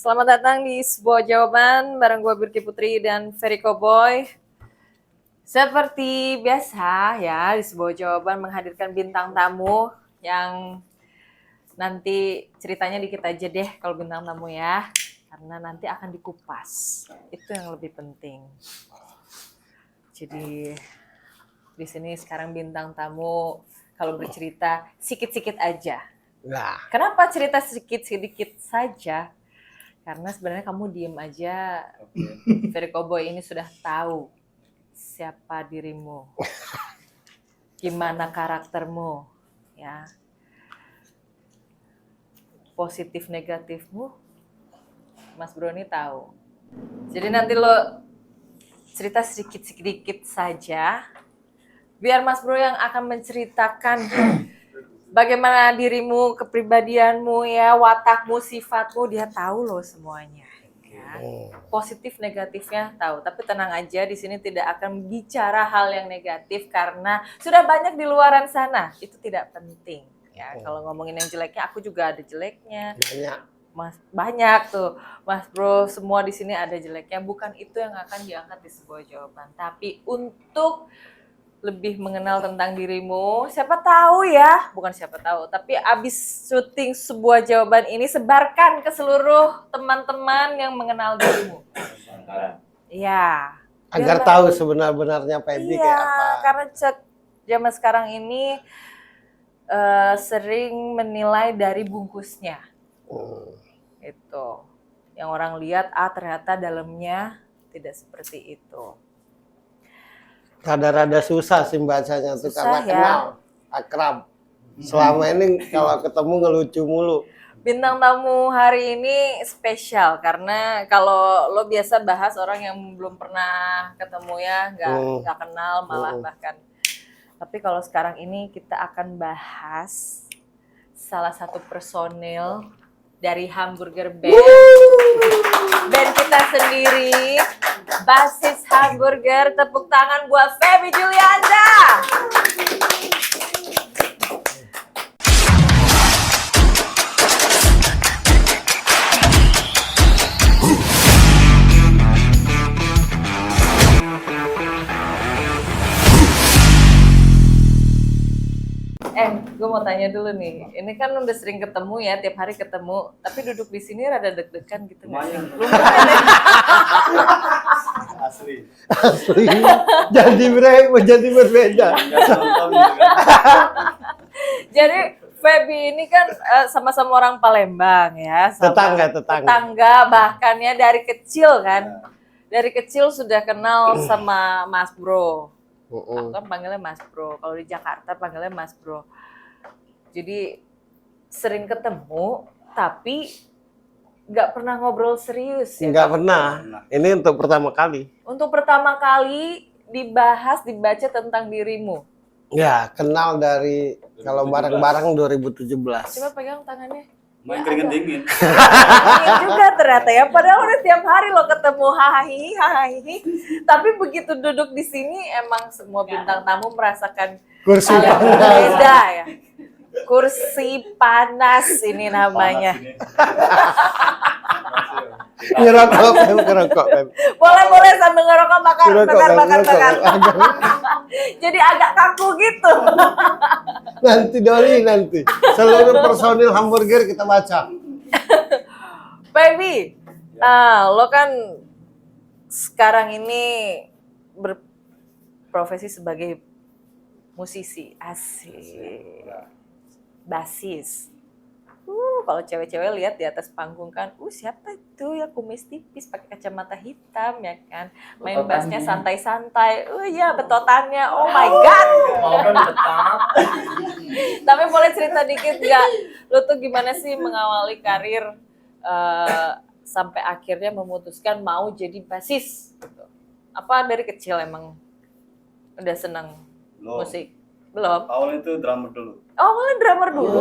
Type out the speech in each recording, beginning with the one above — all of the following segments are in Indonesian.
Selamat datang di sebuah jawaban bareng gue Birky Putri dan Ferry Cowboy. Seperti biasa ya, di sebuah jawaban menghadirkan bintang tamu yang nanti ceritanya dikit aja deh kalau bintang tamu ya. Karena nanti akan dikupas. Itu yang lebih penting. Jadi di sini sekarang bintang tamu kalau bercerita sikit-sikit aja. Nah, Kenapa cerita sedikit-sedikit saja? Karena sebenarnya kamu diem aja, Ferry Cowboy ini sudah tahu siapa dirimu, gimana karaktermu, ya, positif negatifmu, Mas Bro ini tahu. Jadi nanti lo cerita sedikit-sedikit saja, biar Mas Bro yang akan menceritakan bagaimana dirimu, kepribadianmu, ya, watakmu, sifatmu, dia tahu loh semuanya. Ya. Positif negatifnya tahu, tapi tenang aja, di sini tidak akan bicara hal yang negatif karena sudah banyak di luaran sana. Itu tidak penting. Ya, kalau ngomongin yang jeleknya, aku juga ada jeleknya. Banyak tuh, Mas Bro, semua di sini ada jeleknya. Bukan itu yang akan diangkat di sebuah jawaban, tapi untuk lebih mengenal tentang dirimu. Siapa tahu ya, bukan siapa tahu, tapi abis syuting sebuah jawaban ini sebarkan ke seluruh teman-teman yang mengenal dirimu. Iya. agar tahu sebenar-benarnya Feby kayak apa. Karena zaman sekarang ini sering menilai dari bungkusnya. Itu. Yang orang lihat, ternyata dalamnya tidak seperti itu. Rada-rada susah sih bacanya tuh karena ya. Kenal, akrab. Selama ini kalau ketemu ngelucu mulu. Bintang tamu hari ini spesial karena kalau lo biasa bahas orang yang belum pernah ketemu ya, nggak kenal malah bahkan. Tapi kalau sekarang ini kita akan bahas salah satu personil dari Hamburger Band. Band kita sendiri, basis Hamburger. Tepuk tangan buat Feby Julianda. Gue mau tanya dulu nih, ini kan udah sering ketemu ya, tiap hari ketemu, tapi duduk di sini rada deg-degan gitu nggak sih? Asli. Jadi berbeda. Jadi Feby ini kan sama-sama orang Palembang ya, tetangga bahkan ya dari kecil kan, dari kecil sudah kenal sama Mas Bro. Aku kan panggilnya Mas Bro, kalau di Jakarta panggilnya Mas Bro. Jadi sering ketemu, tapi nggak pernah ngobrol serius ya? Nggak pernah. Ini untuk pertama kali. Untuk pertama kali dibaca tentang dirimu. Ya, kenal dari kalau bareng-bareng 2017. Coba pegang tangannya. Main keringet dingin. Dingin juga ternyata ya. Padahal udah tiap hari lo ketemu hahaha. Tapi begitu duduk di sini emang semua bintang tamu merasakan kursi hal yang berbeda ya. Kursi panas ini namanya. Ngerokok. Boleh sambil ngerokok bakar. Jadi agak kaku gitu. Nanti. Seluruh personil Hamburger kita baca. Feby, lo kan sekarang ini berprofesi sebagai musisi, asik, basis. Kalau cewek-cewek lihat di atas panggung kan, siapa itu ya kumis tipis pakai kacamata hitam ya kan, main bassnya santai-santai, ya betotannya, oh my god. Tapi boleh cerita dikit nggak, lo tuh gimana sih mengawali karir sampai akhirnya memutuskan mau jadi basis? Gitu. Apa dari kecil emang udah senang musik? Belum? Awalnya itu drummer dulu. Awalnya drummer dulu.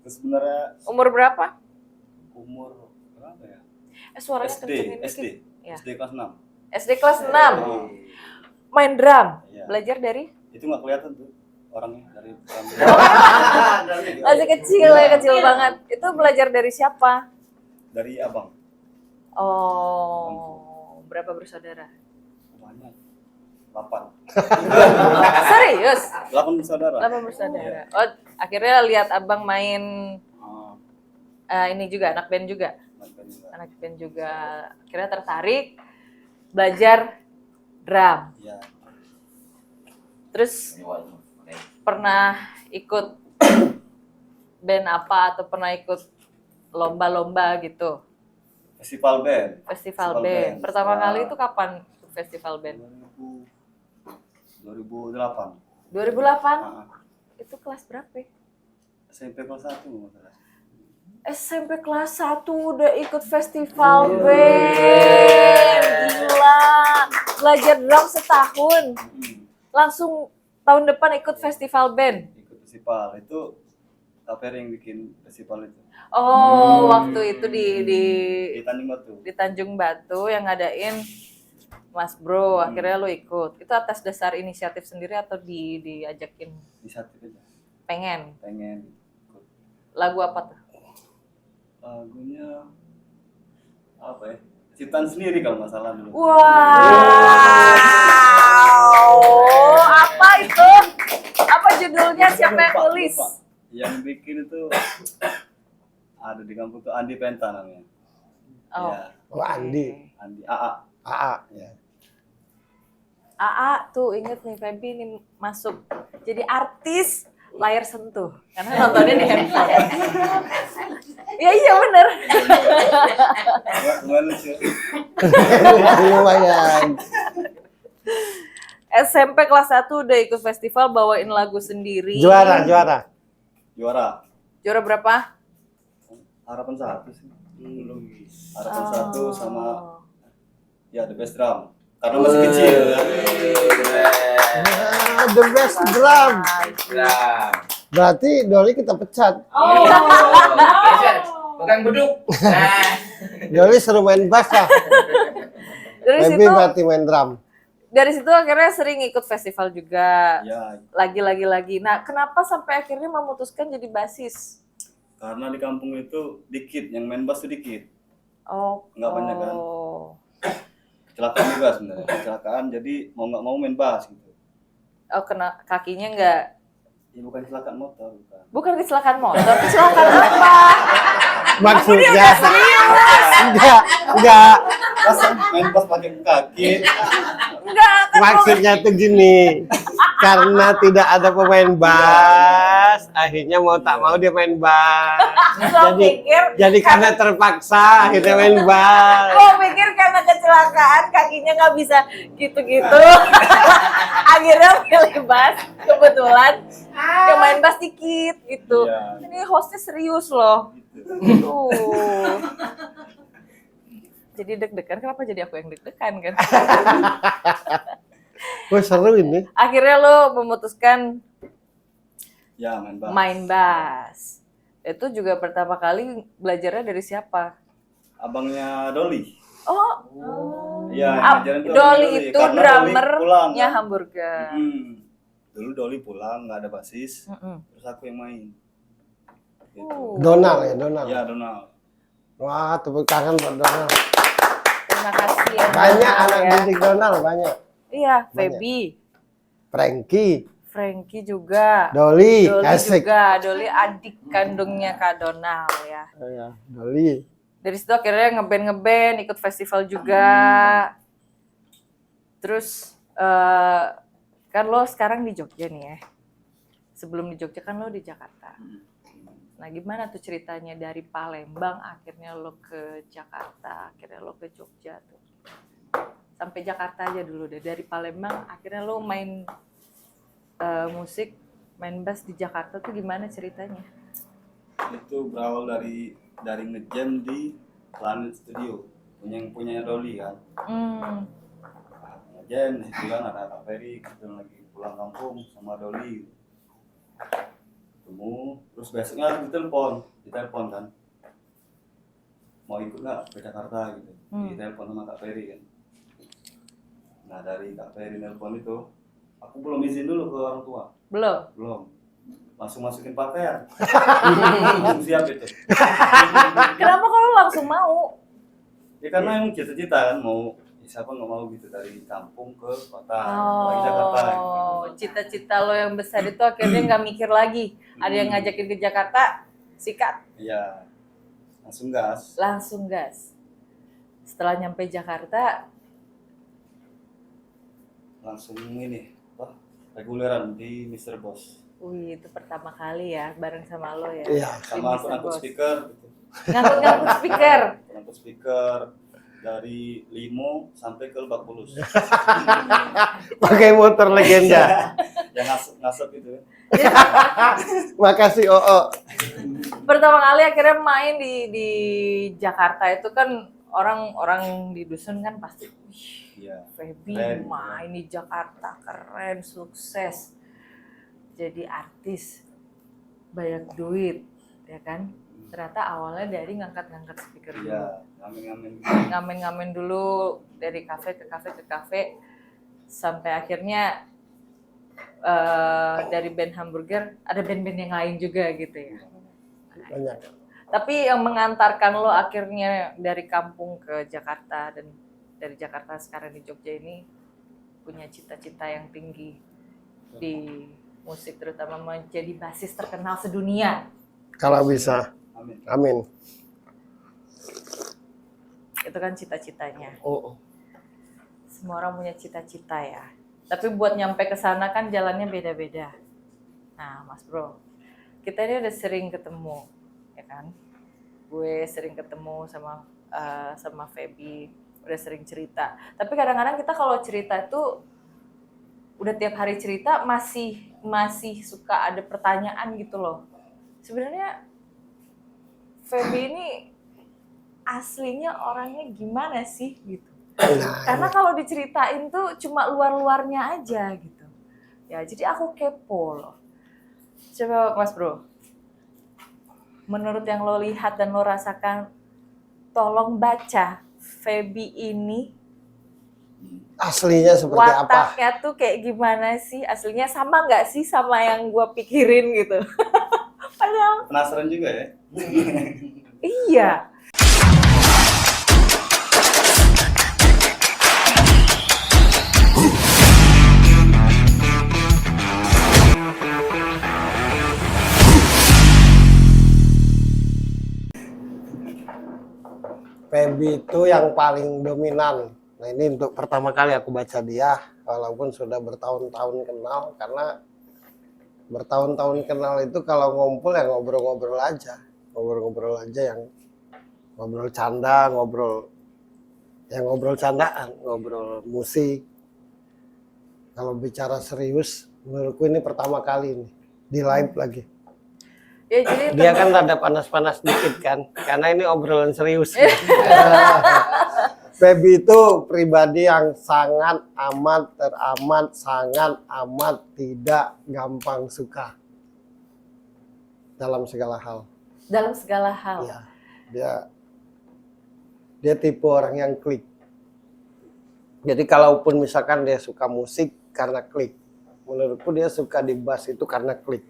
Terus sebenarnya Umur berapa? umur berapa ya? Suaranya kencengin SD. dikit. Ya. SD kelas 6. SD kelas 6. Main drum. Iya. Belajar dari? Itu nggak kelihatan tuh. orangnya dari drum. Masih kecil ya, kecil banget. Itu belajar dari siapa? Dari abang. Oh, berapa bersaudara? Banyak. 8. Serius? 8 bersaudara. 8 bersaudara. Oh, akhirnya lihat abang main ini juga, anak band juga. Anak band juga. Akhirnya tertarik belajar drum. Iya. Terus pernah ikut band apa atau pernah ikut lomba-lomba gitu? Festival band. Festival band. Pertama kali itu kapan festival band? 2008. 2008? Nah, Itu kelas berapa? Ya? SMP kelas 1 masalah. SMP kelas 1 udah ikut festival band. Gila. Belajar drum setahun. Langsung tahun depan ikut festival band. Ikut festival itu KPR yang bikin festival itu. Oh, waktu itu di Di Tanjung Batu. di Tanjung Batu yang ngadain Mas Bro, akhirnya lu ikut. Itu atas dasar inisiatif sendiri atau diajakin? Di satu aja. Pengen. Ikut. Lagu apa tuh? Lagunya apa ya? Ciptaan sendiri kalau nggak salah dulu. Wow. Apa itu? Apa judulnya? Siapa yang nulis? Lupa. Yang bikin itu ada di kampung tuh Andi Penta namanya. Oh. Ya, Oh, Andi. Andi AA. AA ya. AA tuh inget nih, Feby ini masuk jadi artis layar sentuh karena nontonnya di handphone. Iya bener. Lumayan lucu. Lumayan. SMP kelas 1 udah ikut festival bawain lagu sendiri. Juara. Juara. Juara berapa? Harapan 1 sih. Belum. Harapan 1 sama ya The Best Drum. Karena masih kecil. The best drum. Berarti Doli kita pecat. Bukan beduk. Nah, Doli seru main bass lah. Dari Tapi situ, berarti main drum. dari situ akhirnya sering ikut festival juga. Ya, Lagi. Nah, kenapa sampai akhirnya memutuskan jadi basis? karena di kampung itu dikit, yang main bass tuh dikit. Oh, Nggak banyak kan? Kecelakaan juga sebenarnya. Kecelakaan jadi mau nggak mau main bass gitu. Oh, kena kakinya nggak? Ya bukan kecelakaan motor, bukan. Bukan kecelakaan motor, kecelakaan apa? Maksudnya enggak. Masa main bass pakai kaki? Enggak, kan Maksudnya tuh gini. Karena tidak ada pemain bass, akhirnya mau tak mau dia main bass. lo pikir Jadi karena terpaksa akhirnya main bass. lo pikir karena kecelakaan kakinya nggak bisa gitu-gitu. Akhirnya pilih bass, kebetulan yang main bass dikit gitu. Iya. Ini hostnya serius loh. Tuh. Jadi deg-degan, kenapa jadi aku yang deg-degan kan? Wah seru ini. Akhirnya lo memutuskan Ya main bass. main bass. Itu juga pertama kali belajarnya dari siapa? Abangnya Doli. Oh, Iya, yang ngajarin tuh abang Doli itu Karena Doli pulang, drummernya kan. Hamburger. Dulu Doli pulang nggak ada basis, Mm-mm. terus aku yang main. Gitu. Donald ya, Donald. Ya Donald. Wah, tepuk tangan buat Donald. Terima kasih ya. Banyak Donald, anak ya. didik Donald, banyak. Iya, Feby, Frankie, Frankie juga. Doli, Doli asik. juga, Doli adik kandungnya Kak Donald ya. Oh, ya, Doli. Dari situ akhirnya ngeband, ikut festival juga. Terus kan lo sekarang di Jogja nih ya. Sebelum di Jogja kan lo di Jakarta. Nah gimana tuh ceritanya dari Palembang akhirnya lo ke Jakarta, akhirnya lo ke Jogja tuh. Sampai Jakarta aja dulu deh. Dari Palembang akhirnya lo main musik, main bass di Jakarta tuh gimana ceritanya? Itu berawal dari ngejam di Planet Studio, punya Doli kan. Hmm. Nah, ngejam di situ kan ada Kak Ferry, kebetulan lagi pulang kampung sama Doli. Ketemu, terus besoknya aku ditelepon kan. Mau ikut nggak ke Jakarta gitu? Ditelepon sama Kak Ferry kan. Nah dari Kak Ferry nelpon itu, Aku belum izin dulu ke orang tua. Belum. Langsung masukin pakaian. Langsung siap itu. Kenapa kalau langsung mau? Ya karena emang cita-cita kan mau, siapa nggak mau gitu dari kampung ke kota, lagi Jakarta. Oh, cita-cita lo yang besar itu akhirnya nggak mikir lagi. Ada yang ngajakin ke Jakarta, sikat. Iya, langsung gas. Langsung gas. Setelah nyampe Jakarta, Langsung ini, reguleran di Mr. Boss. wih itu pertama kali ya bareng sama lo ya. Iya. Sama Di Mr. angkut Boss. speaker. Gitu. Ngangkut speaker. Angkut speaker dari Limo sampai ke Lebak Bulus. Pakai motor legenda. Yang ngasep gitu ya. Makasih Oo. Pertama kali akhirnya main di Jakarta itu kan orang-orang di dusun kan pasti, wih, Iya. Feby Keren. main di Jakarta keren, sukses, jadi artis, banyak duit, ya kan? Ternyata awalnya dari ngangkat-ngangkat speaker dulu, Iya, ngamen-ngamen. ngamen-ngamen dulu dari kafe ke kafe sampai akhirnya dari band hamburger ada band-band yang lain juga gitu ya. Banyak. Tapi yang mengantarkan lo akhirnya dari kampung ke Jakarta dan dari Jakarta sekarang di Jogja ini punya cita-cita yang tinggi di musik, terutama menjadi basis terkenal sedunia. Kalau bisa. Amin. Amin. Itu kan cita-citanya. Oh. Semua orang punya cita-cita ya. Tapi buat nyampe ke sana kan jalannya beda-beda. Nah, Mas Bro, kita ini udah sering ketemu, ya kan? Gue sering ketemu sama Feby, udah sering cerita. Tapi kadang-kadang kita kalau cerita itu udah tiap hari cerita masih suka ada pertanyaan gitu loh. Sebenarnya Feby ini aslinya orangnya gimana sih gitu. Karena kalau diceritain tuh cuma luar-luarnya aja gitu. Ya, jadi aku kepo loh. Coba Mas Bro, menurut yang lo lihat dan lo rasakan, tolong baca Feby ini Aslinya seperti apa? wataknya tuh kayak gimana sih? Aslinya sama nggak sih sama yang gue pikirin gitu? Padahal Penasaran juga ya? iya. Feby itu yang paling dominan. Nah ini untuk pertama kali aku baca dia, walaupun sudah bertahun-tahun kenal, karena bertahun-tahun kenal itu kalau ngumpul ya ngobrol-ngobrol aja yang ngobrol canda, ngobrol candaan, ngobrol musik. Kalau bicara serius, menurutku ini pertama kali nih di live lagi. Ya, jadi Dia kan rada panas-panas dikit kan, karena ini obrolan serius. Feby itu pribadi yang sangat amat tidak gampang suka dalam segala hal. dalam segala hal. Ya, dia tipe orang yang klik. Jadi kalaupun misalkan dia suka musik karena klik, menurutku dia suka di bass itu karena klik.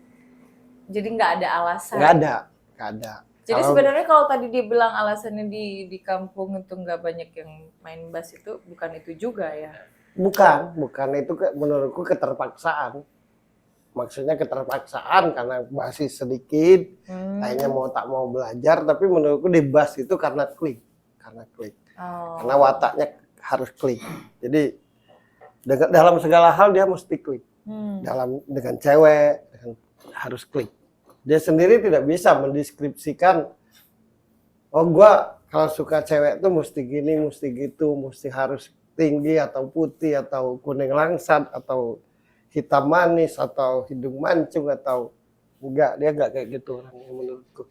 Jadi nggak ada alasan. Nggak ada. Jadi sebenarnya kalau tadi dia bilang alasannya di kampung itu nggak banyak yang main bass itu bukan itu juga ya? Bukan itu menurutku keterpaksaan. Maksudnya keterpaksaan karena basis sedikit, kayaknya mau tak mau belajar, tapi menurutku di bass itu karena klik. Oh. Karena wataknya harus klik. Jadi dalam segala hal dia mesti klik. Dengan cewek harus klik. Dia sendiri tidak bisa mendeskripsikan, oh gua kalau suka cewek tuh mesti gini, mesti gitu, mesti harus tinggi atau putih atau kuning langsat atau hitam manis atau hidung mancung atau enggak, dia enggak kayak gitu orangnya menurutku.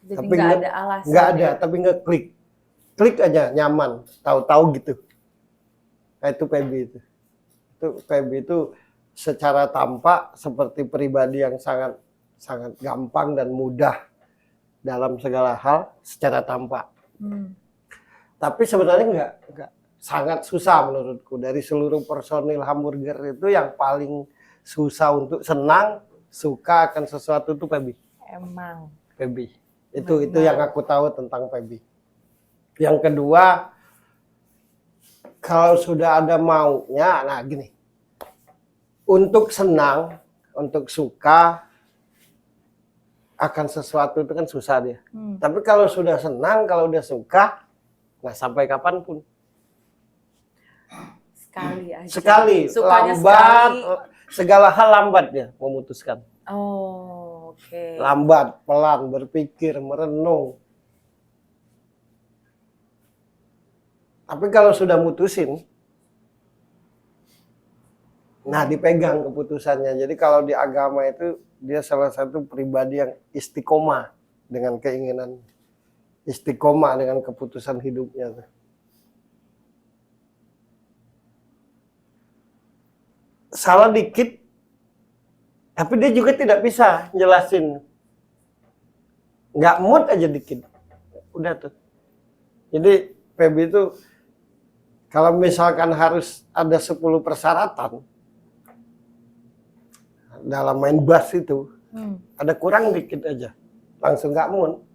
Jadi Tapi nggak ada alasan. Nggak ada, tapi nggak klik aja nyaman, tahu-tahu gitu. Nah, itu Feby itu. Feby itu secara tampak seperti pribadi yang sangat gampang dan mudah dalam segala hal secara tampak. Tapi sebenarnya sangat susah menurutku. Dari seluruh personil hamburger itu yang paling susah untuk senang, suka akan sesuatu itu Feby. Emang. Feby. Itu yang aku tahu tentang Feby. Yang kedua, kalau sudah ada maunya, nah gini. Untuk senang, untuk suka akan sesuatu itu kan susah dia. Tapi kalau sudah senang, kalau udah suka, nah sampai kapanpun. Sekali aja. Sekali, Sukanya lambat, sekali. segala hal lambat dia memutuskan. Oh, oke. Lambat, pelan, berpikir, merenung. Tapi kalau sudah mutusin, nah dipegang keputusannya. Jadi kalau di agama itu dia salah satu pribadi yang istiqomah dengan keinginan, istiqomah dengan keputusan hidupnya. Salah dikit, tapi dia juga tidak bisa jelasin. Nggak mood aja dikit. Udah tuh. Jadi Feby itu kalau misalkan harus ada 10 persyaratan dalam main bass itu, ada kurang dikit aja. Langsung nggak mood.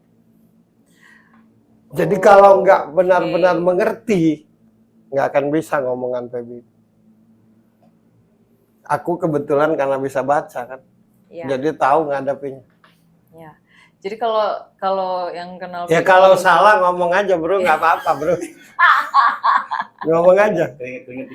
Jadi kalau nggak benar-benar mengerti, nggak akan bisa ngomongan Feby. Aku kebetulan karena bisa baca kan, jadi tahu ngadepinnya. Ya. Jadi kalau yang kenal Ya Feby, kalau salah ngomong aja bro, nggak apa-apa bro. Ngomong aja. Keringet.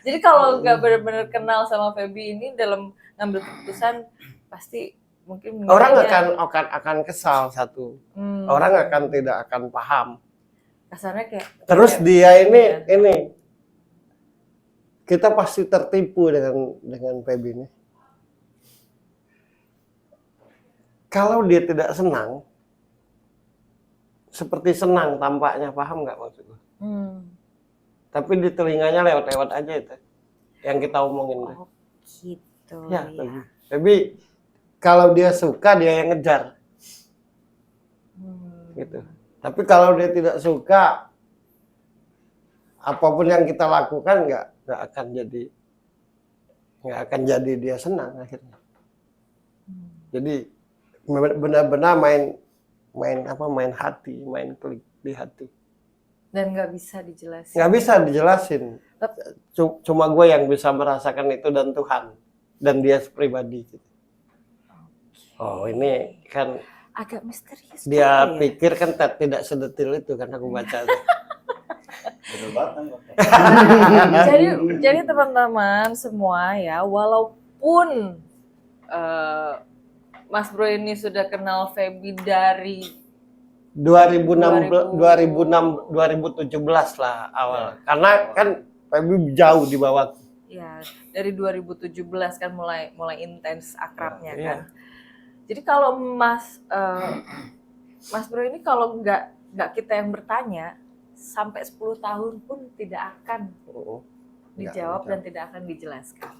jadi kalau nggak benar-benar kenal sama Feby ini dalam ngambil keputusan pasti mungkin Orang mikirnya, akan kesal satu. Orang tidak akan paham. kasarnya kayak Terus dia ini ya. kita pasti tertipu dengan Feby ini. Kalau dia tidak senang, seperti senang tampaknya, paham nggak maksudnya? Tapi di telinganya lewat-lewat aja itu, yang kita omongin. Oh gitu Ya, ya. Feby, kalau dia suka dia yang ngejar, gitu. Tapi kalau dia tidak suka, apapun yang kita lakukan nggak akan jadi dia senang akhirnya. Jadi benar-benar main hati, main klik di hati. Dan nggak bisa dijelasin. Nggak bisa dijelasin. Cuma gue yang bisa merasakan itu dan Tuhan dan dia pribadi. Gitu. Oh ini kan Agak misterius. dia ya? pikir kan tidak sedetil itu kan aku baca. Betul banget. jadi teman-teman semua ya, walaupun Mas Bro ini sudah kenal Feby dari 2017 lah awal. Karena kan Feby jauh di bawah. ya dari 2017 kan mulai intens akrabnya Iya. kan. Jadi kalau Mas Bro ini kalau nggak kita yang bertanya sampai 10 tahun pun tidak akan dijawab dan tidak akan dijelaskan.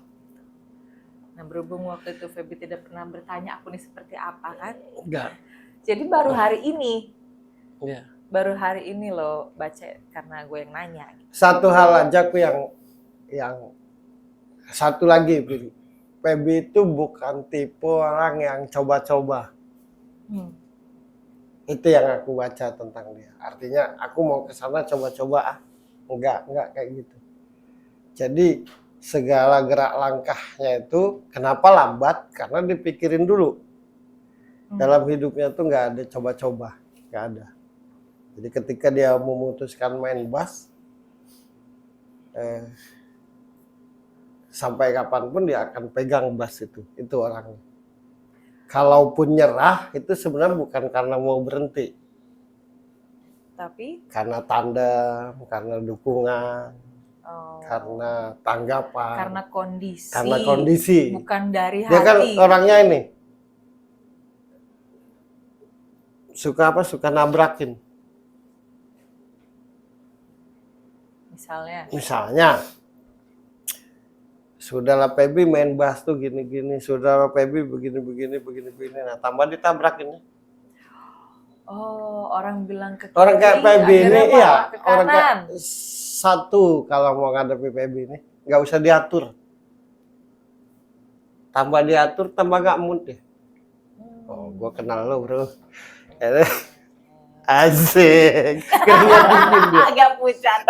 Nah berhubung waktu itu Feby tidak pernah bertanya aku ini seperti apa kan? Enggak. Jadi baru hari ini, Iya. baru hari ini loh baca karena gue yang nanya. Satu hal aja aku yang satu lagi, Feby itu bukan tipe orang yang coba-coba. Itu yang aku baca tentang dia. Artinya aku mau ke sana coba-coba enggak kayak gitu. Jadi segala gerak langkahnya itu kenapa lambat? Karena dipikirin dulu. Dalam hidupnya tuh nggak ada coba-coba, nggak ada. Jadi ketika dia memutuskan main bass, sampai kapanpun dia akan pegang bass itu orangnya. Kalaupun nyerah itu sebenarnya bukan karena mau berhenti, Tapi karena tandem, karena dukungan, karena tanggapan, karena kondisi, bukan dari hati. Dia kan orangnya ini suka nabrakin. Misalnya, sudahlah Feby main bass tuh gini-gini, sudahlah Feby begini. Nah tambah ditabrakin. Oh, orang bilang ke Orang kayak kiri, PB ini, akhirnya iya, malah ke orang kayak kanan. satu kalau mau ngadepi PB ini, nggak usah diatur. Tambah diatur, tambah nggak mood deh. Oh, gue kenal lo bro. Asik. Keringat dingin dia. Agak pucat.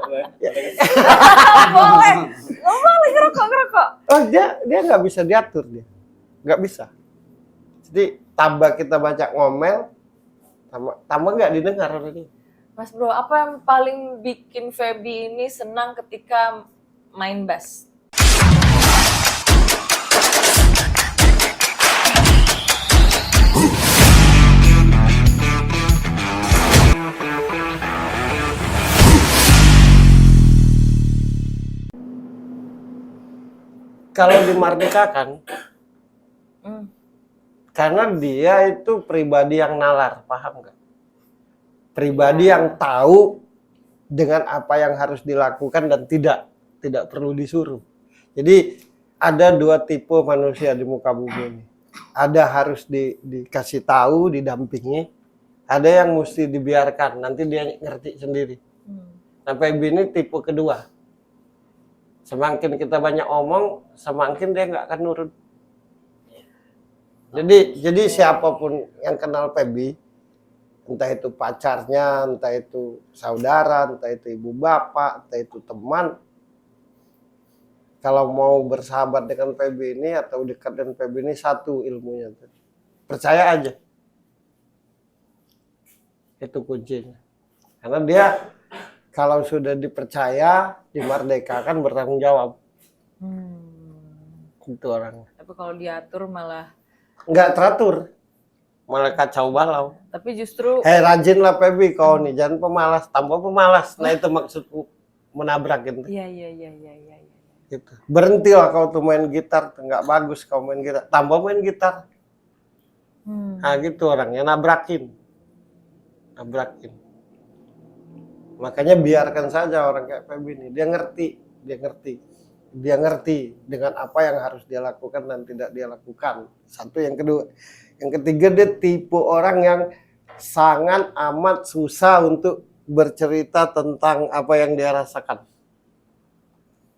Boleh. Boleh. Boleh ngerokok. Oh, dia nggak bisa diatur dia. Nggak bisa. Jadi tambah kita baca ngomel, tambah nggak didengar tadi. Mas Bro, apa yang paling bikin Feby ini senang ketika main bass? Kalau dimerdekakan, karena dia itu pribadi yang nalar, paham nggak? Pribadi yang tahu dengan apa yang harus dilakukan dan tidak perlu disuruh. Jadi ada dua tipe manusia di muka bumi ini. Ada harus dikasih tahu, didampingi. Ada yang mesti dibiarkan, nanti dia ngerti sendiri. Sampai ini tipe kedua. Semakin kita banyak omong, semakin dia nggak akan nurut. Jadi siapapun yang kenal Feby, entah itu pacarnya, entah itu saudara, entah itu ibu bapak, entah itu teman, kalau mau bersahabat dengan Feby ini atau dekat dengan Feby ini, satu ilmunya, percaya aja. Itu kuncinya. Karena dia kalau sudah dipercaya, dimerdekakan, bertanggung jawab. Itu orangnya. Tapi kalau diatur malah nggak teratur, malah kacau balau. Tapi justru Rajinlah Feby kau nih, jangan pemalas, tambah pemalas. Nah itu maksudku, menabrak gitu. Iya. Gitu. Berhentilah kau tuh main gitar, nggak bagus kau main gitar, tambah main gitar. Nah gitu orangnya, nabrakin. Makanya biarkan saja orang kayak Feby ini, dia ngerti dengan apa yang harus dia lakukan dan tidak dia lakukan. Satu, yang kedua, yang ketiga, dia tipe orang yang sangat amat susah untuk bercerita tentang apa yang dia rasakan.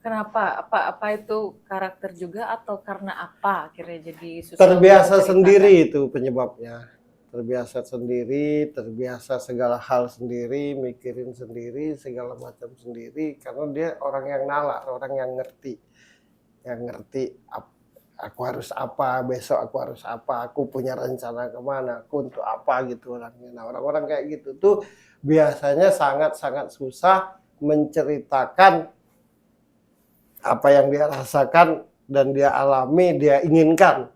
Kenapa? Apa itu karakter juga atau karena apa akhirnya jadi susah? Terbiasa sendiri itu penyebabnya. Terbiasa sendiri, terbiasa segala hal sendiri, mikirin sendiri, segala macam sendiri, karena dia orang yang nalar, orang yang ngerti. Yang ngerti aku harus apa, besok aku harus apa, aku punya rencana kemana, aku untuk apa gitu orangnya. Nah orang-orang kayak gitu tuh biasanya sangat-sangat susah menceritakan apa yang dia rasakan dan dia alami, dia inginkan.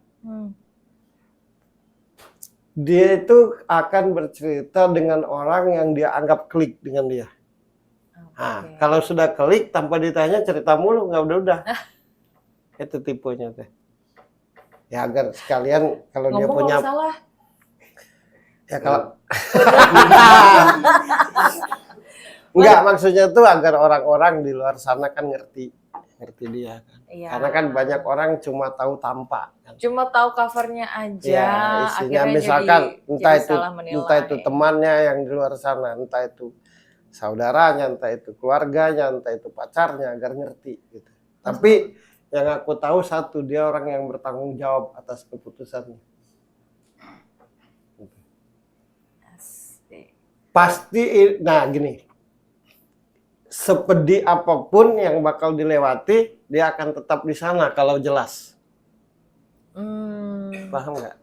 Dia itu akan bercerita dengan orang yang dia anggap klik dengan dia. Nah, kalau sudah klik tanpa ditanya cerita mulu, nggak udah. Itu tipenya teh. Ya agar sekalian kalau dia punya salah. Ya kalau enggak, maksudnya tuh agar orang-orang di luar sana kan ngerti dia kan. Iya. Karena kan banyak orang cuma tahu tampak kan. Cuma tahu covernya aja. Ya, isinya akhirnya misalkan jadi salah menilai. entah itu temannya yang di luar sana, entah itu saudaranya, entah itu keluarganya, entah itu pacarnya, agar ngerti gitu. Tapi yang aku tahu satu, dia orang yang bertanggung jawab atas keputusannya. Pasti, nah gini, sepedih apapun yang bakal dilewati, dia akan tetap di sana kalau jelas. Paham nggak?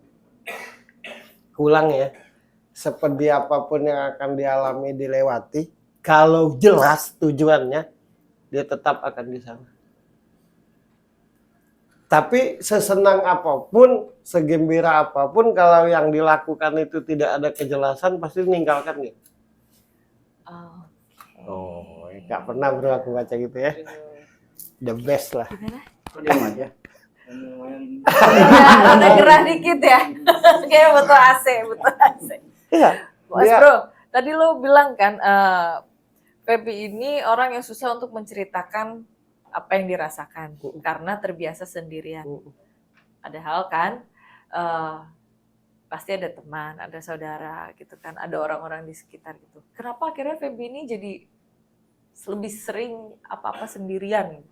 Ulang ya, sepedih apapun yang akan dialami, dilewati, kalau jelas tujuannya, dia tetap akan di sana. Tapi sesenang apapun, segembira apapun, kalau yang dilakukan itu tidak ada kejelasan, pasti meninggalkan dia. Oh, nggak pernah bro aku baca gitu ya. The best lah. Kok diam aja? Ada gerah dikit ya. Kayak butuh AC. Iya. Mas Bro, tadi lo bilang kan Feby ini orang yang susah untuk menceritakan apa yang dirasakan karena terbiasa sendirian. Padahal kan pasti ada teman, ada saudara gitu kan, ada orang-orang di sekitar gitu. Kenapa akhirnya Feby ini jadi lebih sering apa-apa sendirian?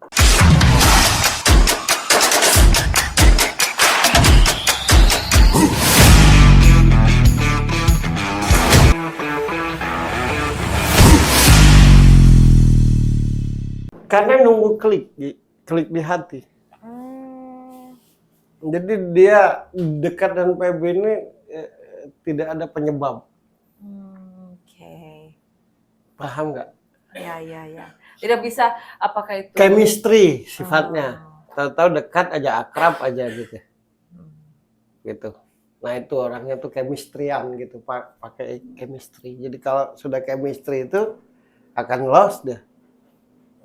Karena nunggu klik di hati. Jadi dia dekat dengan Feby ini tidak ada penyebab. Oke. Paham nggak? Ya. Tidak bisa, apakah itu Chemistry sifatnya. Tahu-tahu dekat aja, akrab aja gitu. Gitu. Nah itu orangnya tuh chemistryan gitu, pakai chemistry. Jadi kalau sudah chemistry itu akan lost deh.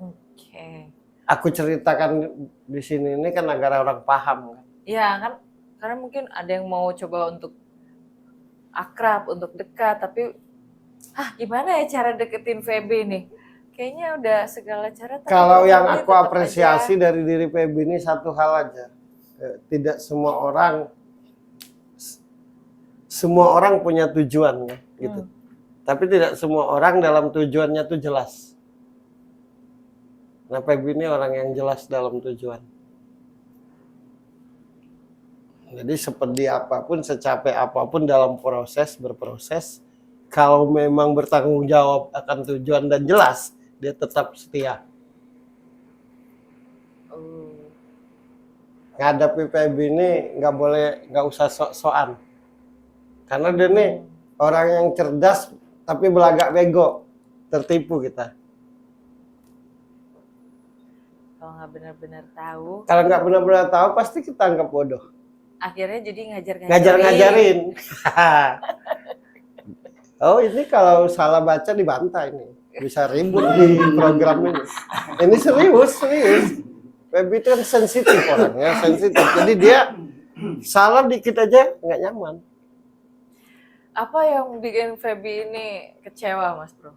Oke. Aku ceritakan di sini ini kan agar orang paham kan. Ya kan, karena mungkin ada yang mau coba untuk akrab, untuk dekat, tapi gimana ya cara deketin Feby nih? Kayaknya udah segala cara. Kalau yang aku apresiasi dari diri Feby ini satu hal aja, tidak semua orang punya tujuan ya, gitu. Tapi tidak semua orang dalam tujuannya tuh jelas. Nah Feby ini orang yang jelas dalam tujuan. Jadi seperti apapun, secapek apapun dalam berproses, kalau memang bertanggung jawab akan tujuan dan jelas, dia tetap setia. Ngadapi Feby ini nggak usah sok-sokan. Karena dia nih orang yang cerdas tapi belagak bego, tertipu kita. Kalau nggak benar-benar tahu. Kalau nggak benar-benar tahu pasti kita anggap bodoh. Akhirnya jadi ngajar-ngajarin. Oh ini kalau salah baca dibantai ini, bisa ribut di program ini. Ini serius. Feby itu kan sensitif orangnya, sensitif. Jadi dia salah dikit aja nggak nyaman. Apa yang bikin Feby ini kecewa, Mas Bro?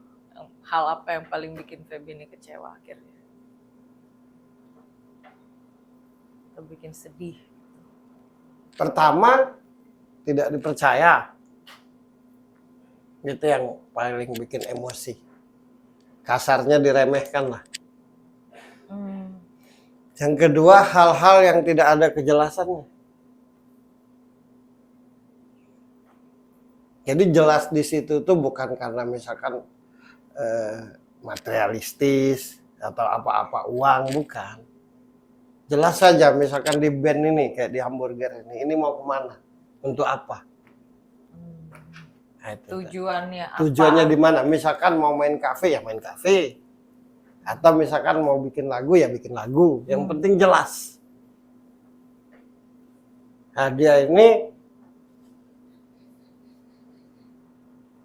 Hal apa yang paling bikin Feby ini kecewa akhirnya? Atau bikin sedih? Pertama, tidak dipercaya. Itu yang paling bikin emosi. Kasarnya diremehkan lah. Yang kedua, hal-hal yang tidak ada kejelasannya. Jadi jelas di situ tuh bukan karena misalkan materialistis atau apa-apa uang, bukan. Jelas saja misalkan di band ini kayak di hamburger ini mau kemana, untuk apa? Nah, Tujuannya apa? Tujuannya di mana? Misalkan mau main kafe ya main kafe, atau misalkan mau bikin lagu ya bikin lagu. Yang penting jelas. Nah dia ini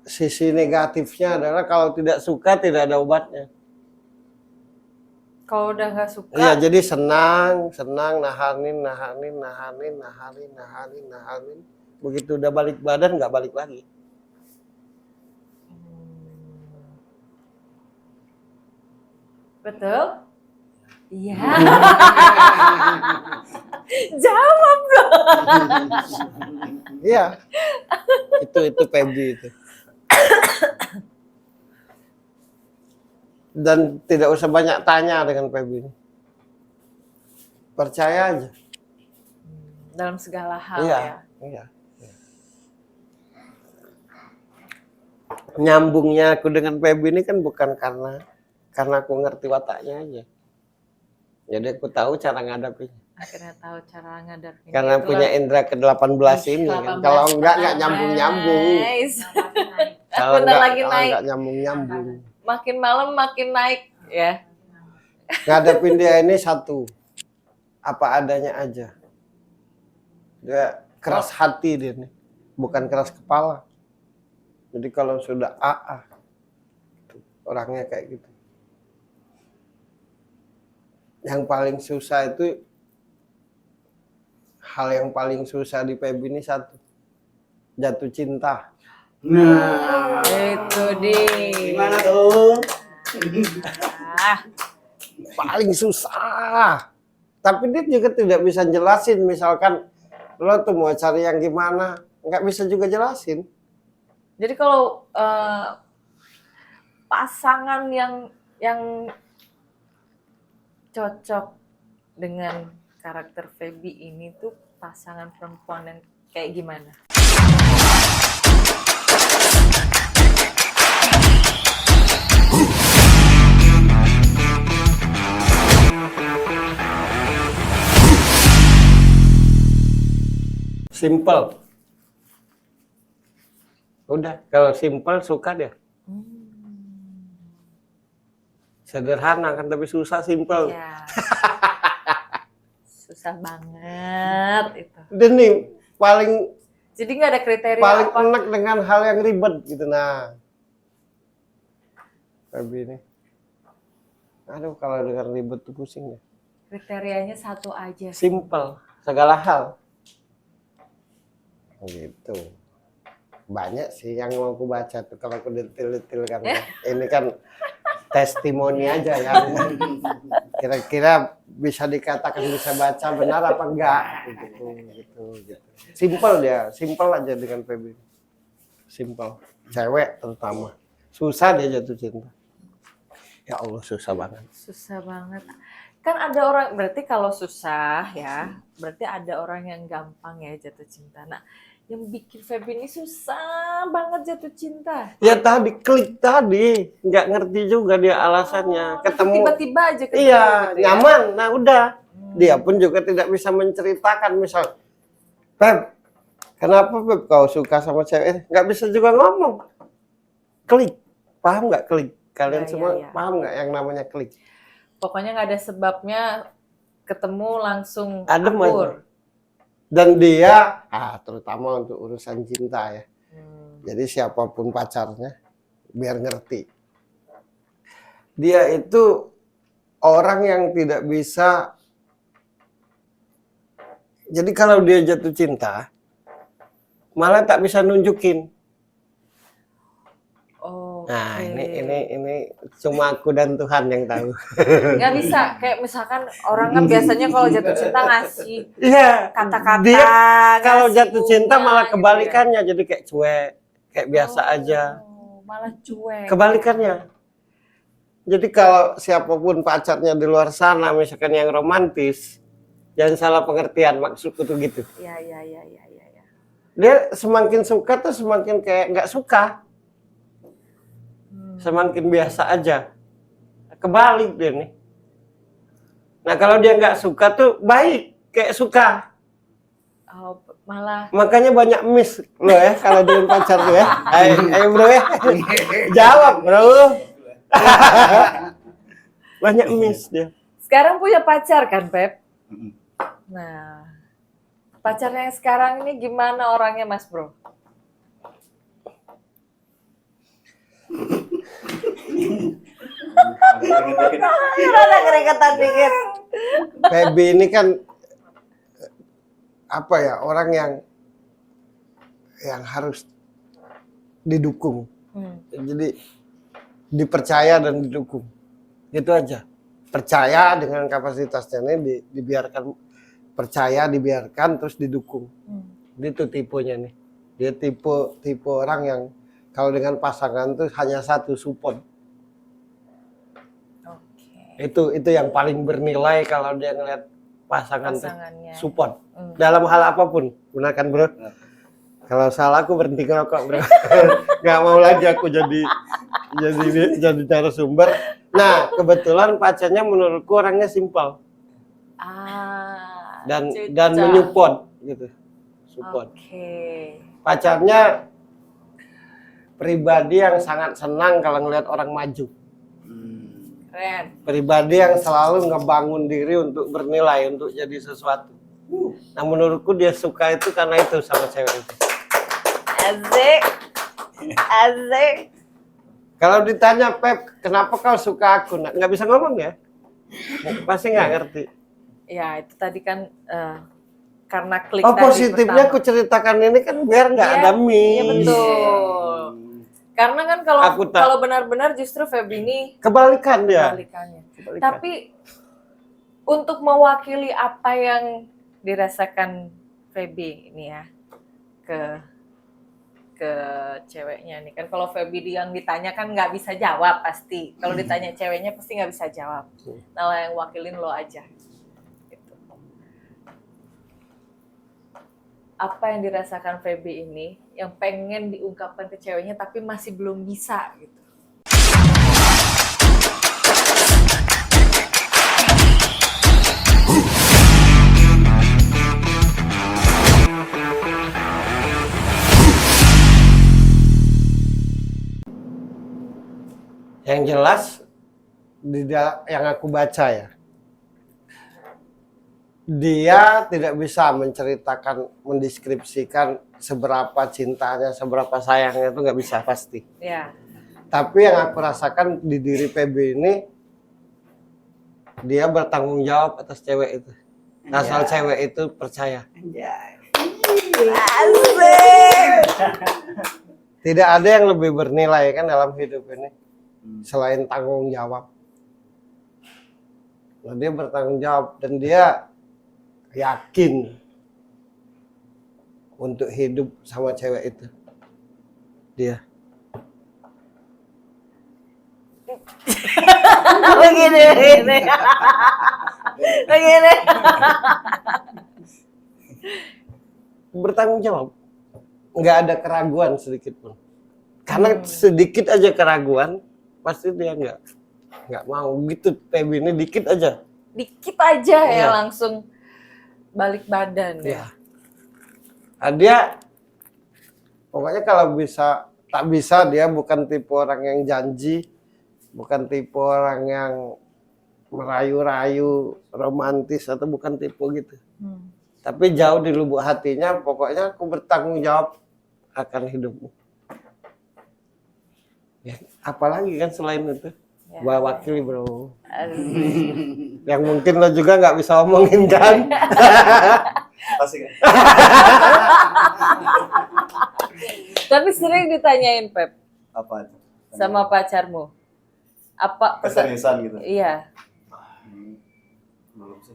sisi negatifnya adalah kalau tidak suka tidak ada obatnya. Kalau udah nggak suka? Iya, jadi senang, nahanin. Begitu udah balik badan nggak balik lagi. Betul? Iya. Jawab bro. Iya. Itu Feby itu. Dan tidak usah banyak tanya dengan Feby ini. Percaya aja. Dalam segala hal iya, ya. Iya. Nyambungnya aku dengan Feby ini kan bukan karena aku ngerti wataknya aja. Jadi aku tahu cara ngadapinya. Akhirnya tahu cara ngadapin. Karena punya indera ke-18 ini. Kan. Kalau enggak nyambung-nyambung. Nice. Kalau lagi naik. enggak nyambung-nyambung. Makin malam makin naik ya. Ngadepin dia ini satu. Apa adanya aja. Dia keras hati dia nih. Bukan keras kepala. Jadi kalau sudah orangnya kayak gitu. Yang paling susah itu hal yang paling susah di Feby ini satu. Jatuh cinta. Nah, itu dia. gimana tuh? Paling susah. Tapi dia juga tidak bisa jelasin. Misalkan lo tuh mau cari yang gimana, nggak bisa juga jelasin. Jadi kalau pasangan yang cocok dengan karakter Feby ini tuh pasangan perempuan yang kayak gimana? Simple. Udah, kalau simple suka dia. Sederhana kan, tapi susah simple. Ya. Susah banget itu. Dan nih paling Jadi nggak ada kriteria paling apa? enak dengan hal yang ribet gitu. Nah, Feby ini. Aduh, kalau dengar ribet tuh pusing ya. Kriterianya satu aja. Simple, segala hal. Gitu. Banyak sih yang mau aku baca tuh kalau aku detail-detail kan. Ini kan testimoni aja yang kira-kira bisa dikatakan bisa baca benar apa enggak gitu. Simple dia, simple aja dengan Feby. Simple, cewek terutama. Susah dia jatuh cinta. Ya Allah, susah banget. Susah banget. Kan ada orang, berarti kalau susah ya, berarti ada orang yang gampang ya jatuh cinta. Nah, yang bikin Feby ini susah banget jatuh cinta. Ya tadi klik tadi, nggak ngerti juga dia alasannya. Ketemu Tiba-tiba aja ketemu iya, gitu ya. nyaman. Nah udah, dia pun juga tidak bisa menceritakan misal, Pep, kenapa Pep kau suka sama cewek? Nggak bisa juga ngomong. Klik, paham nggak klik? Kalian Ya, semua ya. paham nggak yang namanya klik? Pokoknya nggak ada sebabnya ketemu langsung Adem akur. aja. Dan dia, terutama untuk urusan cinta ya. Jadi siapapun pacarnya, biar ngerti. Dia itu orang yang tidak bisa. Jadi kalau dia jatuh cinta, malah tak bisa nunjukin. Nah, ini cuma aku dan Tuhan yang tahu. Nggak bisa, kayak misalkan orang kan biasanya kalau jatuh cinta ngasih Iya, kata-kata. dia kalau ngasih jatuh cinta bunga malah gitu ya. kebalikannya, jadi kayak cuek, kayak biasa aja. Malah cuek. Kebalikannya. Jadi kalau siapapun pacarnya di luar sana, misalkan yang romantis, jangan salah pengertian, maksudku tuh gitu. Iya. Dia semakin suka tuh semakin kayak nggak suka. Semakin biasa aja. Kebalik dia nih. Nah kalau dia nggak suka tuh baik, kayak suka. Oh, malah Makanya banyak miss lo ya kalau dengan pacar lo ya. Ayo bro ya. Jawab bro. Banyak miss dia. sekarang punya pacar kan, Pep? Nah, pacarnya yang sekarang ini gimana orangnya, Mas Bro? Ada keringetan dikit. Feby ini kan apa ya, orang yang harus didukung. Jadi dipercaya dan didukung. Itu aja. Percaya dengan kapasitasnya ini dibiarkan, percaya dibiarkan terus didukung. Itu tipenya nih. Dia tipe orang yang kalau dengan pasangan tuh hanya satu, support. Itu yang paling bernilai kalau dia ngeliat pasangan tuh, support. Dalam hal apapun, gunakan bro. Kalau salah aku berhenti ngerokok bro. Gak mau lagi aku jadi narasumber. Nah kebetulan pacarnya menurutku orangnya simpel. Dan menyupport gitu. Support. Pacarnya pribadi yang sangat senang kalau ngelihat orang maju. Keren. Pribadi yang selalu ngebangun diri untuk bernilai, untuk jadi sesuatu. Nah menurutku dia suka itu karena itu sama cewek itu. Asik. Kalau ditanya Pep, kenapa kau suka aku? Nah, nggak bisa ngomong ya? Pasti nggak ngerti. Ya itu tadi kan karena klik Oh tadi positifnya aku ceritakan ini kan biar nggak ada miss. Iya betul. Karena kan kalau benar-benar justru Feby ini kebalikan dia. kebalikannya. Tapi untuk mewakili apa yang dirasakan Feby ini ya ke ke ceweknya nih kan, kalau Feby yang ditanya kan nggak bisa jawab pasti, kalau ditanya ceweknya pasti nggak bisa jawab. Nah, yang wakilin lo aja. Gitu. Apa yang dirasakan Feby ini yang pengen diungkapkan ke ceweknya tapi masih belum bisa gitu? Yang jelas yang aku baca ya, dia tidak bisa menceritakan, mendeskripsikan seberapa cintanya, seberapa sayangnya, itu nggak bisa pasti. Ya. Tapi yang aku rasakan di diri PB ini, dia bertanggung jawab atas cewek itu. Asal cewek itu percaya. Tidak ada yang lebih bernilai kan dalam hidup ini selain tanggung jawab. Nah, dia bertanggung jawab dan dia yakin untuk hidup sama cewek itu. Dia. Begini. Bertanggung jawab. Nggak ada keraguan sedikit pun. Karena sedikit aja keraguan, pasti dia nggak mau gitu. PB ini dikit aja Ya langsung balik badan ya. Nah, dia pokoknya kalau bisa tak bisa, dia bukan tipe orang yang janji, bukan tipe orang yang merayu-rayu romantis, atau bukan tipe gitu. Tapi jauh di lubuk hatinya, pokoknya aku bertanggung jawab akan hidupmu. Ya, apalagi kan selain itu. Ya. Gua wakili bro. Yang mungkin lo juga nggak bisa omongin kan. Pasti kan? Tapi sering ditanyain Pep Apa itu? sama pacarmu. Apa Keseriusan gitu? Iya, Belum sih.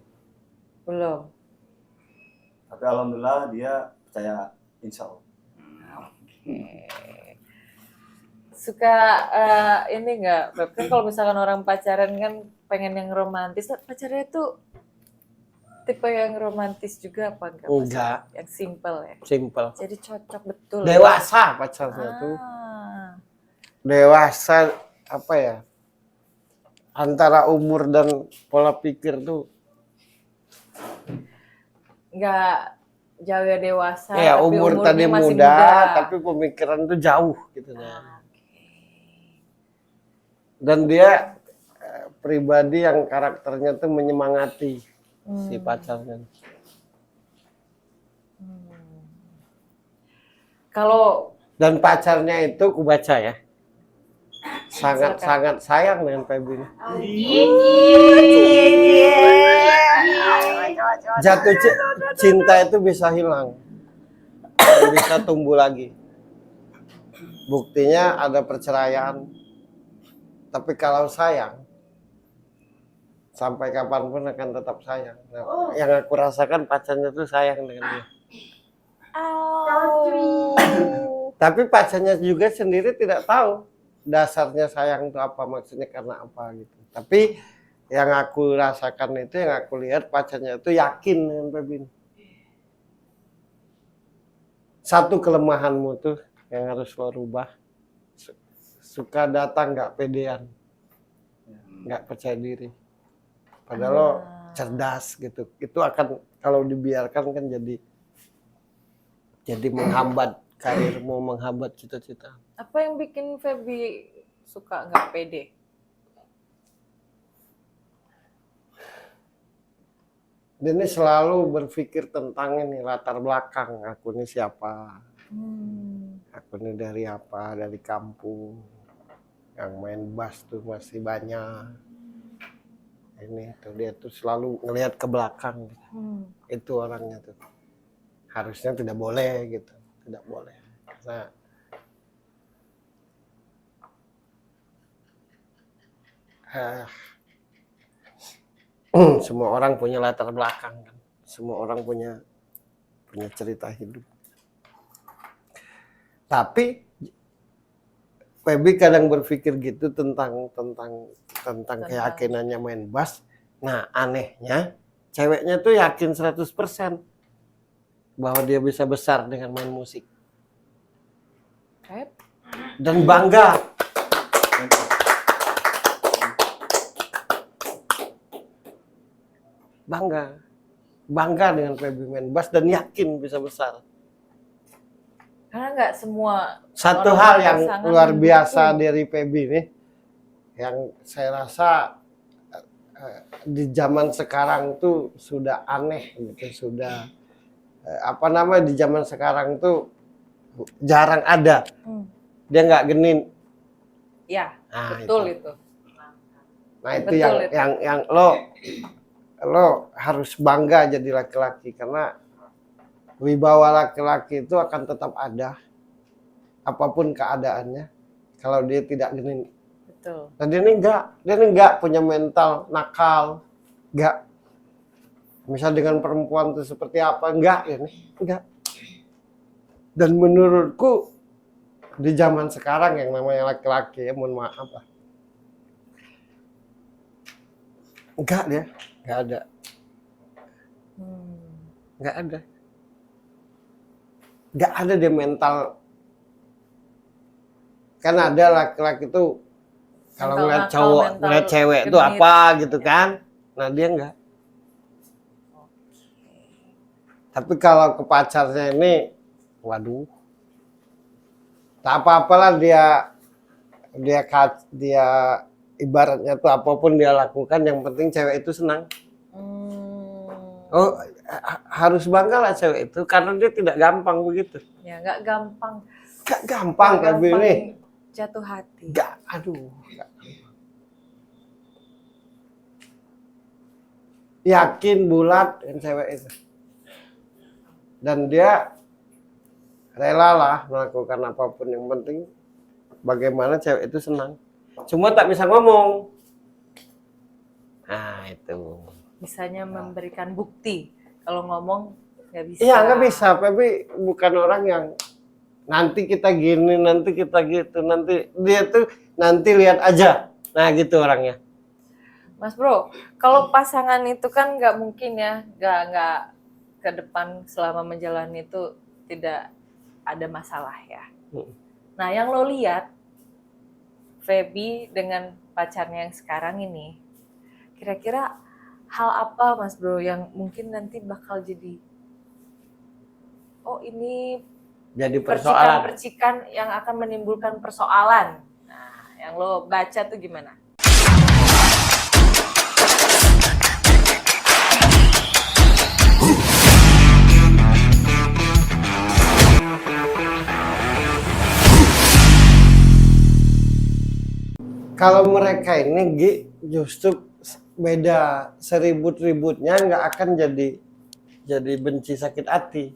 belum. Tapi alhamdulillah dia percaya, insya Allah. Suka ini nggak, Beb? Kan kalau misalkan orang pacaran kan pengen yang romantis, pacarnya tuh tipe yang romantis juga apa enggak? Enggak. Yang simple ya? Simple. Jadi cocok betul. Dewasa pacarnya tuh. Dewasa apa ya? Antara umur dan pola pikir tuh. Nggak jauh ya dewasa, Ya tapi umur umurnya tadi masih muda, tapi pemikiran tuh jauh gitu ya. Dan dia pribadi yang karakternya tuh menyemangati si pacarnya. Kalau Dan pacarnya itu aku baca ya, sangat sayang dengan Feby. Jatuh cinta itu bisa hilang, bisa tumbuh lagi. Buktinya ada perceraian. Tapi kalau sayang, sampai kapanpun akan tetap sayang. Nah, yang aku rasakan pacarnya tuh sayang dengan dia. Tapi pacarnya juga sendiri tidak tahu dasarnya sayang itu apa, maksudnya karena apa gitu. Tapi yang aku rasakan itu, yang aku lihat pacarnya itu yakin dengan Feby. Satu kelemahanmu tuh yang harus lo rubah. Suka datang nggak pedean, nggak percaya diri. Padahal lo cerdas gitu. Itu akan kalau dibiarkan kan jadi menghambat karirmu, menghambat cita-cita. apa yang bikin Feby suka nggak pede? Dia ini selalu berpikir tentang ini latar belakang. Aku ini siapa? Aku ini dari apa? Dari kampung. Yang main bass tuh masih banyak. Ini tuh dia tuh selalu ngelihat ke belakang. Itu orangnya tuh. Harusnya tidak boleh gitu. Tidak boleh. Karena semua orang punya latar belakang kan. Semua orang punya cerita hidup. Tapi Feby kadang berpikir gitu tentang keyakinannya main bass. Nah, anehnya ceweknya tuh yakin 100% bahwa dia bisa besar dengan main musik. Dan bangga. Bangga dengan Feby main bass dan yakin bisa besar. Karena nggak semua Satu orang hal yang pasangan luar biasa mendukung. dari Feby nih, yang saya rasa di zaman sekarang tuh sudah aneh gitu, sudah di zaman sekarang tuh jarang ada. Dia nggak genit. Ya, Nah, betul itu. Nah itu Betul itu. yang lo harus bangga jadi laki-laki, karena wibawa laki-laki itu akan tetap ada apapun keadaannya kalau dia tidak genit. Betul. Nah dia ini enggak punya mental nakal, enggak. Misal dengan perempuan itu seperti apa, enggak. Dan menurutku di zaman sekarang yang namanya laki-laki, ya mohon maaf lah, enggak ada. Enggak ada dia mental. Kan ada laki-laki tuh kalau Mental ngeliat nakal, cowok, mental ngeliat cewek itu genit. apa gitu kan. Nah dia enggak. Tapi kalau ke pacarnya ini, waduh, tak apa-apalah dia ibaratnya tuh apapun dia lakukan, yang penting cewek itu senang. Oh, harus bangga lah cewek itu, karena dia tidak gampang begitu. Ya, nggak gampang. Gak gampang kayak ini. Jatuh hati. Aduh. Yakin bulat dengan cewek itu. Dan dia rela lah melakukan apapun, yang penting bagaimana cewek itu senang. Cuma tak bisa ngomong. Nah itu. Bisanya memberikan bukti. Kalau ngomong nggak bisa. Iya nggak bisa, tapi bukan orang yang nanti kita gini, nanti kita gitu, nanti dia tuh nanti lihat aja. Nah gitu orangnya. Mas Bro, kalau pasangan itu kan nggak mungkin ya, nggak ke depan selama menjalani itu tidak ada masalah ya. Nah yang lo lihat Feby dengan pacarnya yang sekarang ini, kira-kira hal apa Mas Bro yang mungkin nanti bakal jadi, oh ini Jadi persoalan. percikan yang akan menimbulkan persoalan. Nah, yang lo baca tuh gimana? Kalau mereka ini justru beda, seribut-ributnya nggak akan jadi benci sakit hati.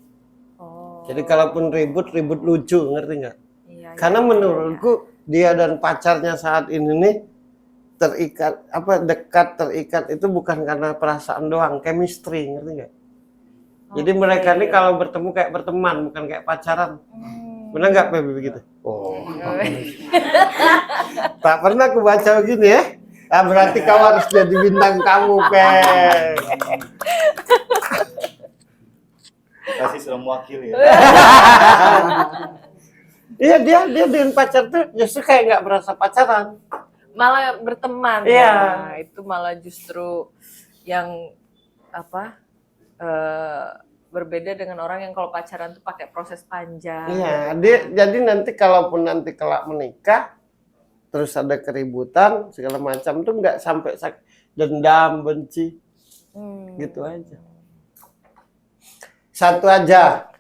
Oh. Jadi kalaupun ribut lucu, ngerti nggak? Iya, Karena menurutku dia dan pacarnya saat ini nih dekat terikat itu bukan karena perasaan doang, chemistry, ngerti nggak? Jadi mereka ini kalau bertemu kayak berteman, bukan kayak pacaran. Benar nggak Feby begitu? Oh. Tak pernah aku baca begini ya. Nah, berarti kau harus jadi bintang tamu, Pep. Kasih sudah mewakili ya. Iya dia dengan pacar tuh justru kayak nggak berasa pacaran. Malah berteman. Iya. Nah, itu malah justru yang berbeda dengan orang yang kalau pacaran tuh pakai proses panjang. Iya, jadi nanti kalaupun nanti kelak menikah, terus ada keributan segala macam tuh nggak sampai dendam, benci, gitu aja. Satu aja,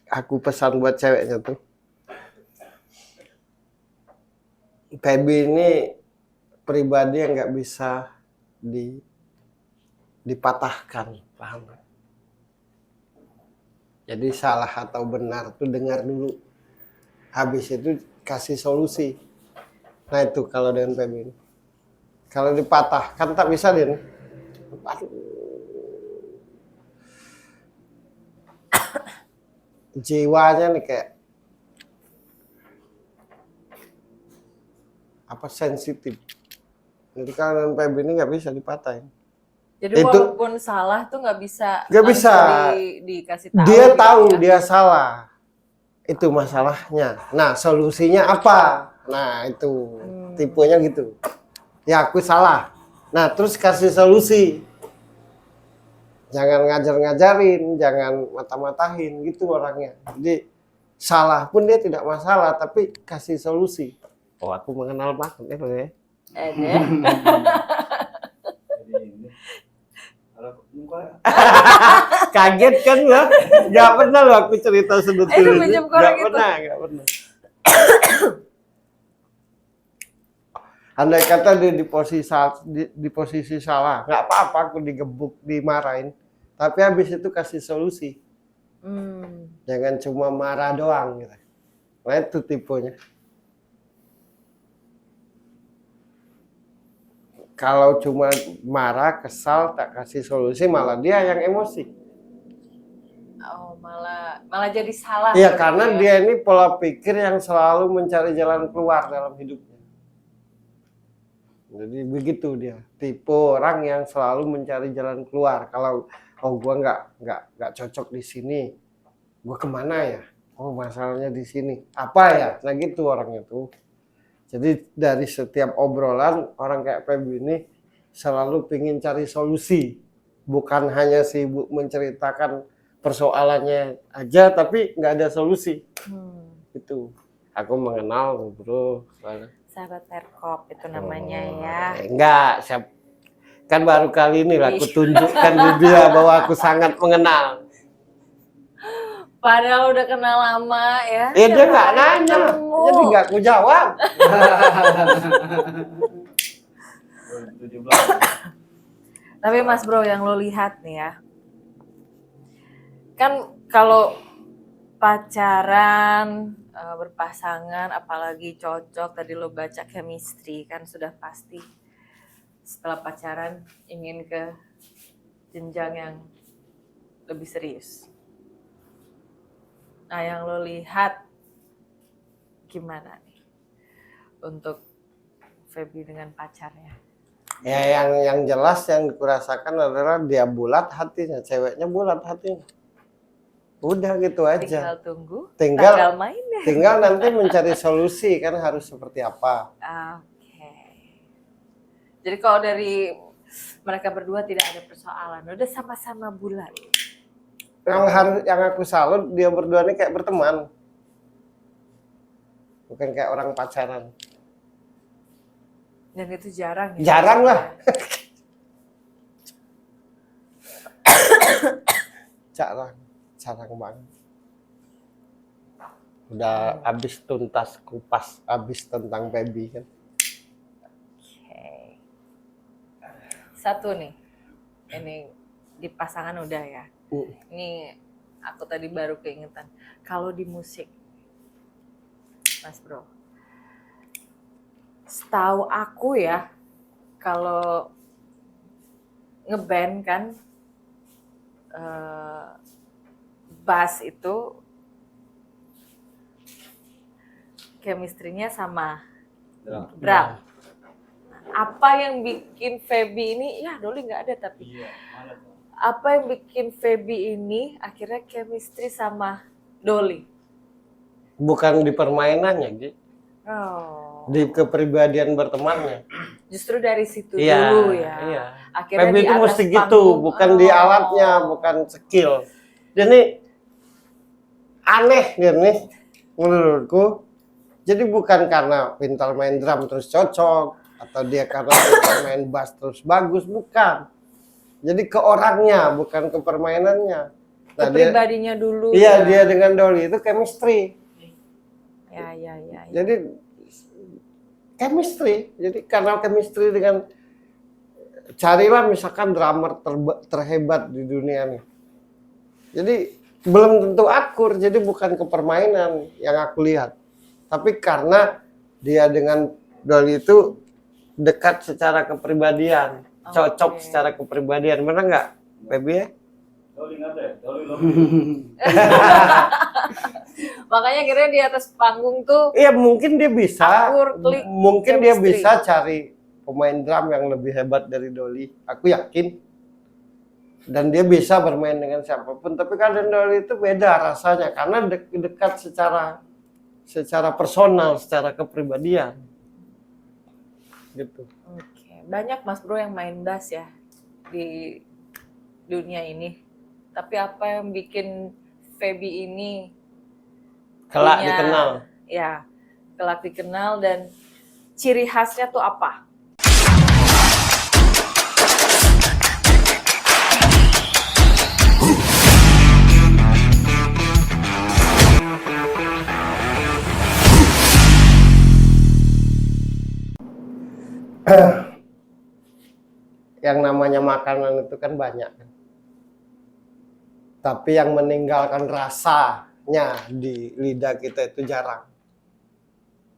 aku pesan buat ceweknya tuh, Feby ini pribadi yang nggak bisa dipatahkan, paham nggak? Jadi salah atau benar tuh dengar dulu. Habis itu kasih solusi. Nah itu kalau dengan Feby ini. Kalau dipatahkan tak bisa dia. Jiwanya nih kayak sensitif. Jadi kalau Feby ini nggak bisa dipatahin. Jadi Itu- walaupun salah tuh nggak bisa Nggak bisa. langsung dikasih tahu. Dia gitu tahu ya. dia salah. Itu masalahnya. Nah, solusinya apa? Nah, itu tipenya gitu. Ya, aku salah. Nah, terus kasih solusi. Jangan ngajar-ngajarin, jangan mata-matahin gitu orangnya. Jadi salah pun dia tidak masalah, tapi kasih solusi. Oh, aku mengenal banget ya. Deh. Jadi ini. Kalau muka Kaget kan lo? Gak pernah lo aku cerita sudut Itu pinjam ke orang itu. Gak pernah. Andai kata dia di posisi salah, nggak apa-apa aku digebuk, dimarahin. Tapi habis itu kasih solusi. Jangan cuma marah doang gitu. Nah itu tipenya. Kalau cuma marah, kesal, tak kasih solusi, malah dia yang emosi. Oh, malah jadi salah. Iya, gitu karena ya. dia ini pola pikir yang selalu mencari jalan keluar dalam hidupnya. Jadi begitu dia, tipe orang yang selalu mencari jalan keluar. Kalau gua nggak cocok di sini, gua kemana ya? Oh, masalahnya di sini. Apa ya? Nah gitu orangnya tuh. Jadi dari setiap obrolan orang kayak Feby ini selalu ingin cari solusi, bukan hanya sibuk menceritakan persoalannya aja, tapi nggak ada solusi. Itu aku mengenal bro. Sahabat Perkop itu namanya ya. Enggak, kan baru kali ini lah aku tunjukkan di dia bahwa aku sangat mengenal. Padahal udah kenal lama ya. Dia Tiap nggak hari nanya, ketemu. jadi nggak aku jawab. 2017. Tapi Mas Bro yang lo lihat nih ya. Kan kalau pacaran, berpasangan, apalagi cocok, tadi lo baca chemistry kan sudah pasti. Setelah pacaran ingin ke jenjang yang lebih serius. Nah, yang lo lihat gimana nih untuk Feby dengan pacarnya? Ya yang jelas yang kurasakan adalah dia bulat hatinya, ceweknya bulat hatinya. Udah gitu aja. Tinggal tunggu, Tinggal- tanggal mainnya. Tinggal nanti mencari solusi kan harus seperti apa. Oke. Jadi kalau dari mereka berdua tidak ada persoalan, udah sama-sama bulat. Yang aku salut dia berdua ini kayak berteman. Bukan kayak orang pacaran. Dan itu jarang ya. Jarang lah. Jarang banget. Udah habis tuntas kupas habis tentang Feby kan. Oke. Satu nih. Ini di pasangan udah ya. Ini aku tadi baru keingetan. Kalau di musik, Mas Bro, setahu aku ya, kalau ngeband kan, bass itu chemistry-nya sama drum. Apa yang bikin Feby ini, ya Doli nggak ada tapi. Iya, mana tuh? Apa yang bikin Feby ini akhirnya chemistry sama Doli? Bukan di permainannya, Gi. Oh. Di kepribadian bertemannya. Justru dari situ Iya, dulu ya. iya. Akhirnya Feby di itu atas mesti gitu, panggung, bukan di alatnya, bukan skill. Jadi aneh dia nih menurutku. Jadi bukan karena pintar main drum terus cocok atau dia karena pintar main bass terus bagus, bukan. Jadi ke orangnya, bukan ke permainannya. Nah, kepribadinya dulu. Iya, ya. dia dengan Doli itu chemistry. Ya. Jadi chemistry. Jadi karena chemistry dengan carilah misalkan drummer terhebat di dunia nih. Jadi belum tentu akur, jadi bukan ke permainan yang aku lihat. Tapi karena dia dengan Doli itu dekat secara kepribadian, cocok secara kepribadian. Benar nggak, Feby ya? Doli nggak ada ya? Doli lo. Makanya kira di atas panggung tuh Iya mungkin dia bisa, akur, klik, mungkin dia chemistry. bisa cari pemain drum yang lebih hebat dari Dolly. Aku yakin. Dan dia bisa bermain dengan siapapun. Tapi kadang Dolly itu beda rasanya karena dekat secara personal, secara kepribadian. Gitu. Oke, banyak Mas Bro yang main bass ya di dunia ini. Tapi apa yang bikin Feby ini Kelak punya- dikenal. Ya, kelak dikenal dan ciri khasnya tuh apa? Yang namanya makanan itu kan banyak kan. Tapi yang meninggalkan rasanya di lidah kita itu jarang.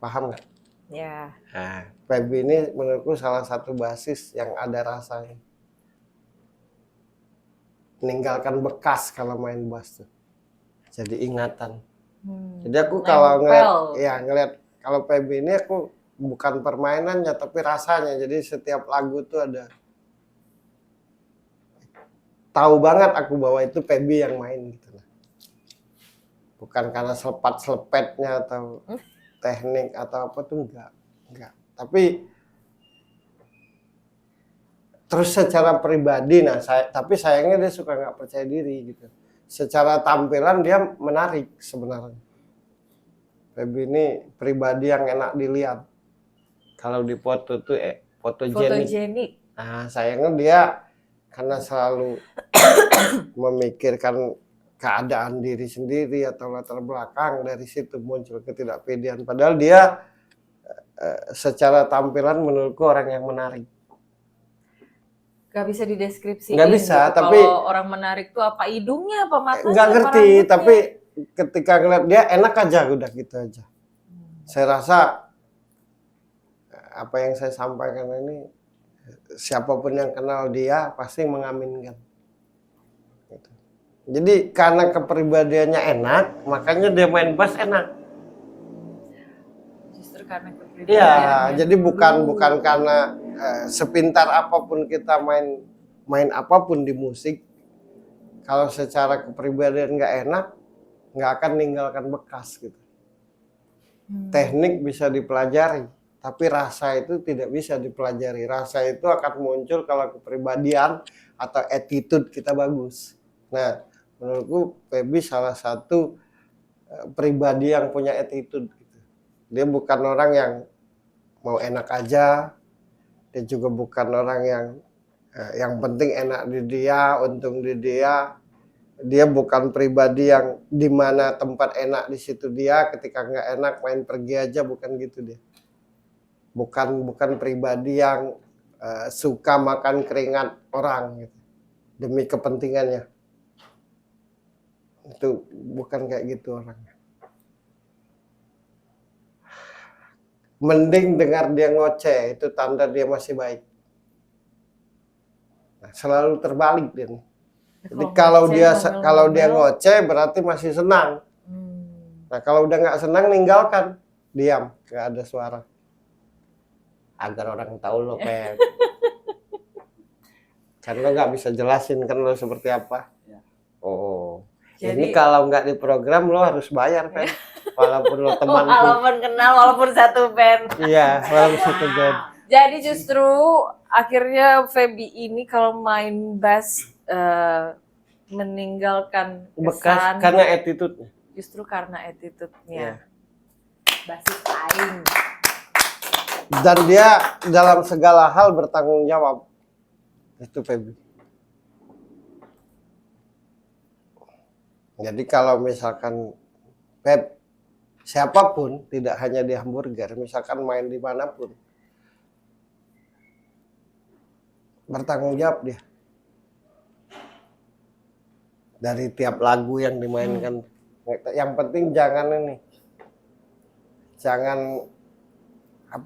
Paham nggak? Ya, Nah, Feby ini menurutku salah satu basis yang ada rasanya. Meninggalkan bekas kalau main bass tuh. Jadi ingatan. Jadi aku kalau ngeliat kalau Feby ini aku bukan permainannya tapi rasanya. Jadi setiap lagu tuh ada tahu banget aku bahwa itu Feby yang main gitu lah. Bukan karena selepat-selepetnya atau teknik atau apa tuh enggak. Tapi terus secara pribadi tapi sayangnya dia suka nggak percaya diri gitu. Secara tampilan dia menarik sebenarnya. Feby ini pribadi yang enak dilihat. Kalau di foto tuh fotogenik. Nah, sayangnya dia karena selalu memikirkan keadaan diri sendiri atau latar belakang, dari situ muncul ketidakpedean. Padahal dia secara tampilan menurutku orang yang menarik. Gak bisa dideskripsiin. Nggak bisa, gitu. tapi kalau orang menarik tuh apa hidungnya, apa matanya, nggak apa ngerti. rambutnya? Tapi ketika ngeliat dia enak aja, udah gitu aja. Saya rasa apa yang saya sampaikan ini siapapun yang kenal dia pasti mengaminkan. Gitu. Jadi karena kepribadiannya enak, makanya dia main bass enak. Justru karena kepribadiannya. Iya, jadi bukan karena sepintar apapun kita main apapun di musik, kalau secara kepribadian nggak enak, nggak akan ninggalkan bekas gitu. Teknik bisa dipelajari, tapi rasa itu tidak bisa dipelajari. Rasa itu akan muncul kalau kepribadian atau attitude kita bagus. Nah, menurutku Feby salah satu pribadi yang punya attitude. Gitu. Dia bukan orang yang mau enak aja. Dia juga bukan orang yang penting enak di dia, untung di dia. Dia bukan pribadi yang di mana tempat enak di situ dia, ketika nggak enak main pergi aja, bukan gitu dia. Bukan pribadi yang suka makan keringat orang gitu, demi kepentingannya. Itu bukan kayak gitu orangnya. Mending dengar dia ngoceh, itu tanda dia masih baik. Nah, selalu terbalik dia nih. Jadi kalau dia ngoceh berarti masih senang. Nah kalau udah nggak senang ninggalkan, diam, nggak ada suara. Agar orang tahu lo Pep. Kan lo nggak bisa jelasin kan lo seperti apa. Oh, jadi, ini kalau nggak di program lo harus bayar Pep. Walaupun lo temanku. Walaupun kenal, walaupun satu band. Iya, walaupun satu band. Jadi justru akhirnya Feby ini kalau main bass meninggalkan bekas kesan, karena attitude-nya. Justru karena attitude-nya. Yeah. Basis lain. Dan dia dalam segala hal bertanggung jawab. Itu Feby. Jadi kalau misalkan Feb, siapapun, tidak hanya di hamburger, misalkan main dimanapun, bertanggung jawab dia. Dari tiap lagu yang dimainkan. Yang penting jangan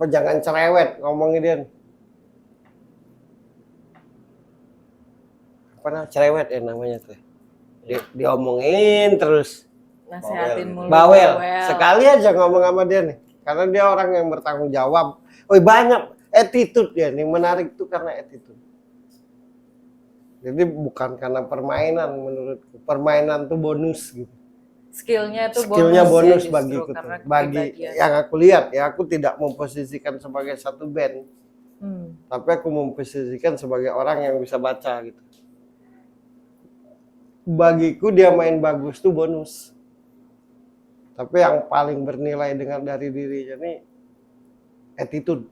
jangan cerewet ngomongin dia. Apa cerewet ya namanya tuh. Diomongin terus. Nasehatin mulu. Bawel. Sekali aja ngomong sama dia nih. Karena dia orang yang bertanggung jawab. Oh banyak attitude dia nih. Menarik tuh karena attitude. Jadi bukan karena permainan menurutku. Permainan tuh bonus gitu. Skillnya tuh Skillnya bonus ya, bagiku justru, karena tuh. Bagi kepribadian. yang aku lihat ya, aku tidak memposisikan sebagai satu band. Tapi aku memposisikan sebagai orang yang bisa baca gitu. Bagiku dia main bagus tuh bonus. Tapi yang paling bernilai dari dirinya nih attitude.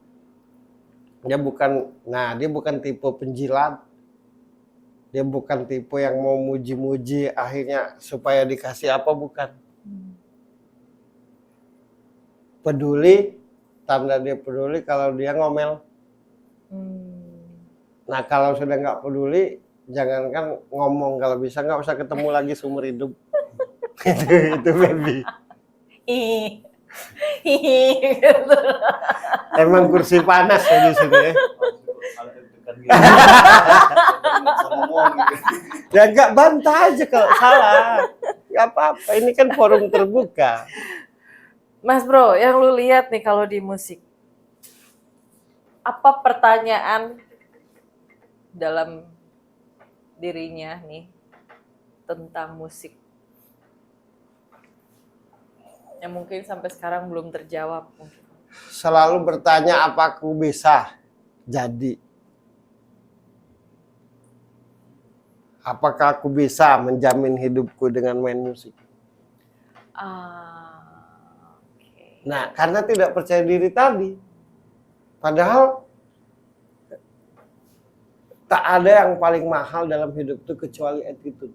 Dia bukan tipe penjilat. Dia bukan tipe yang mau muji-muji akhirnya supaya dikasih apa, bukan. Peduli, tanda dia peduli kalau dia ngomel. Nah kalau sudah nggak peduli, jangankan ngomong, kalau bisa nggak usah ketemu lagi seumur hidup. itu baby. Emang kursi panas ya di sini. Ya nggak bantah aja kalau salah. Nggak apa-apa, ini kan forum terbuka. Mas Bro, yang lu lihat nih kalau di musik, apa pertanyaan dalam dirinya nih tentang musik yang mungkin sampai sekarang belum terjawab mungkin? Selalu bertanya apa aku bisa jadi. Apakah aku bisa menjamin hidupku dengan main musik? Okay. Nah, karena tidak percaya diri tadi. Padahal tak ada yang paling mahal dalam hidup itu kecuali attitude.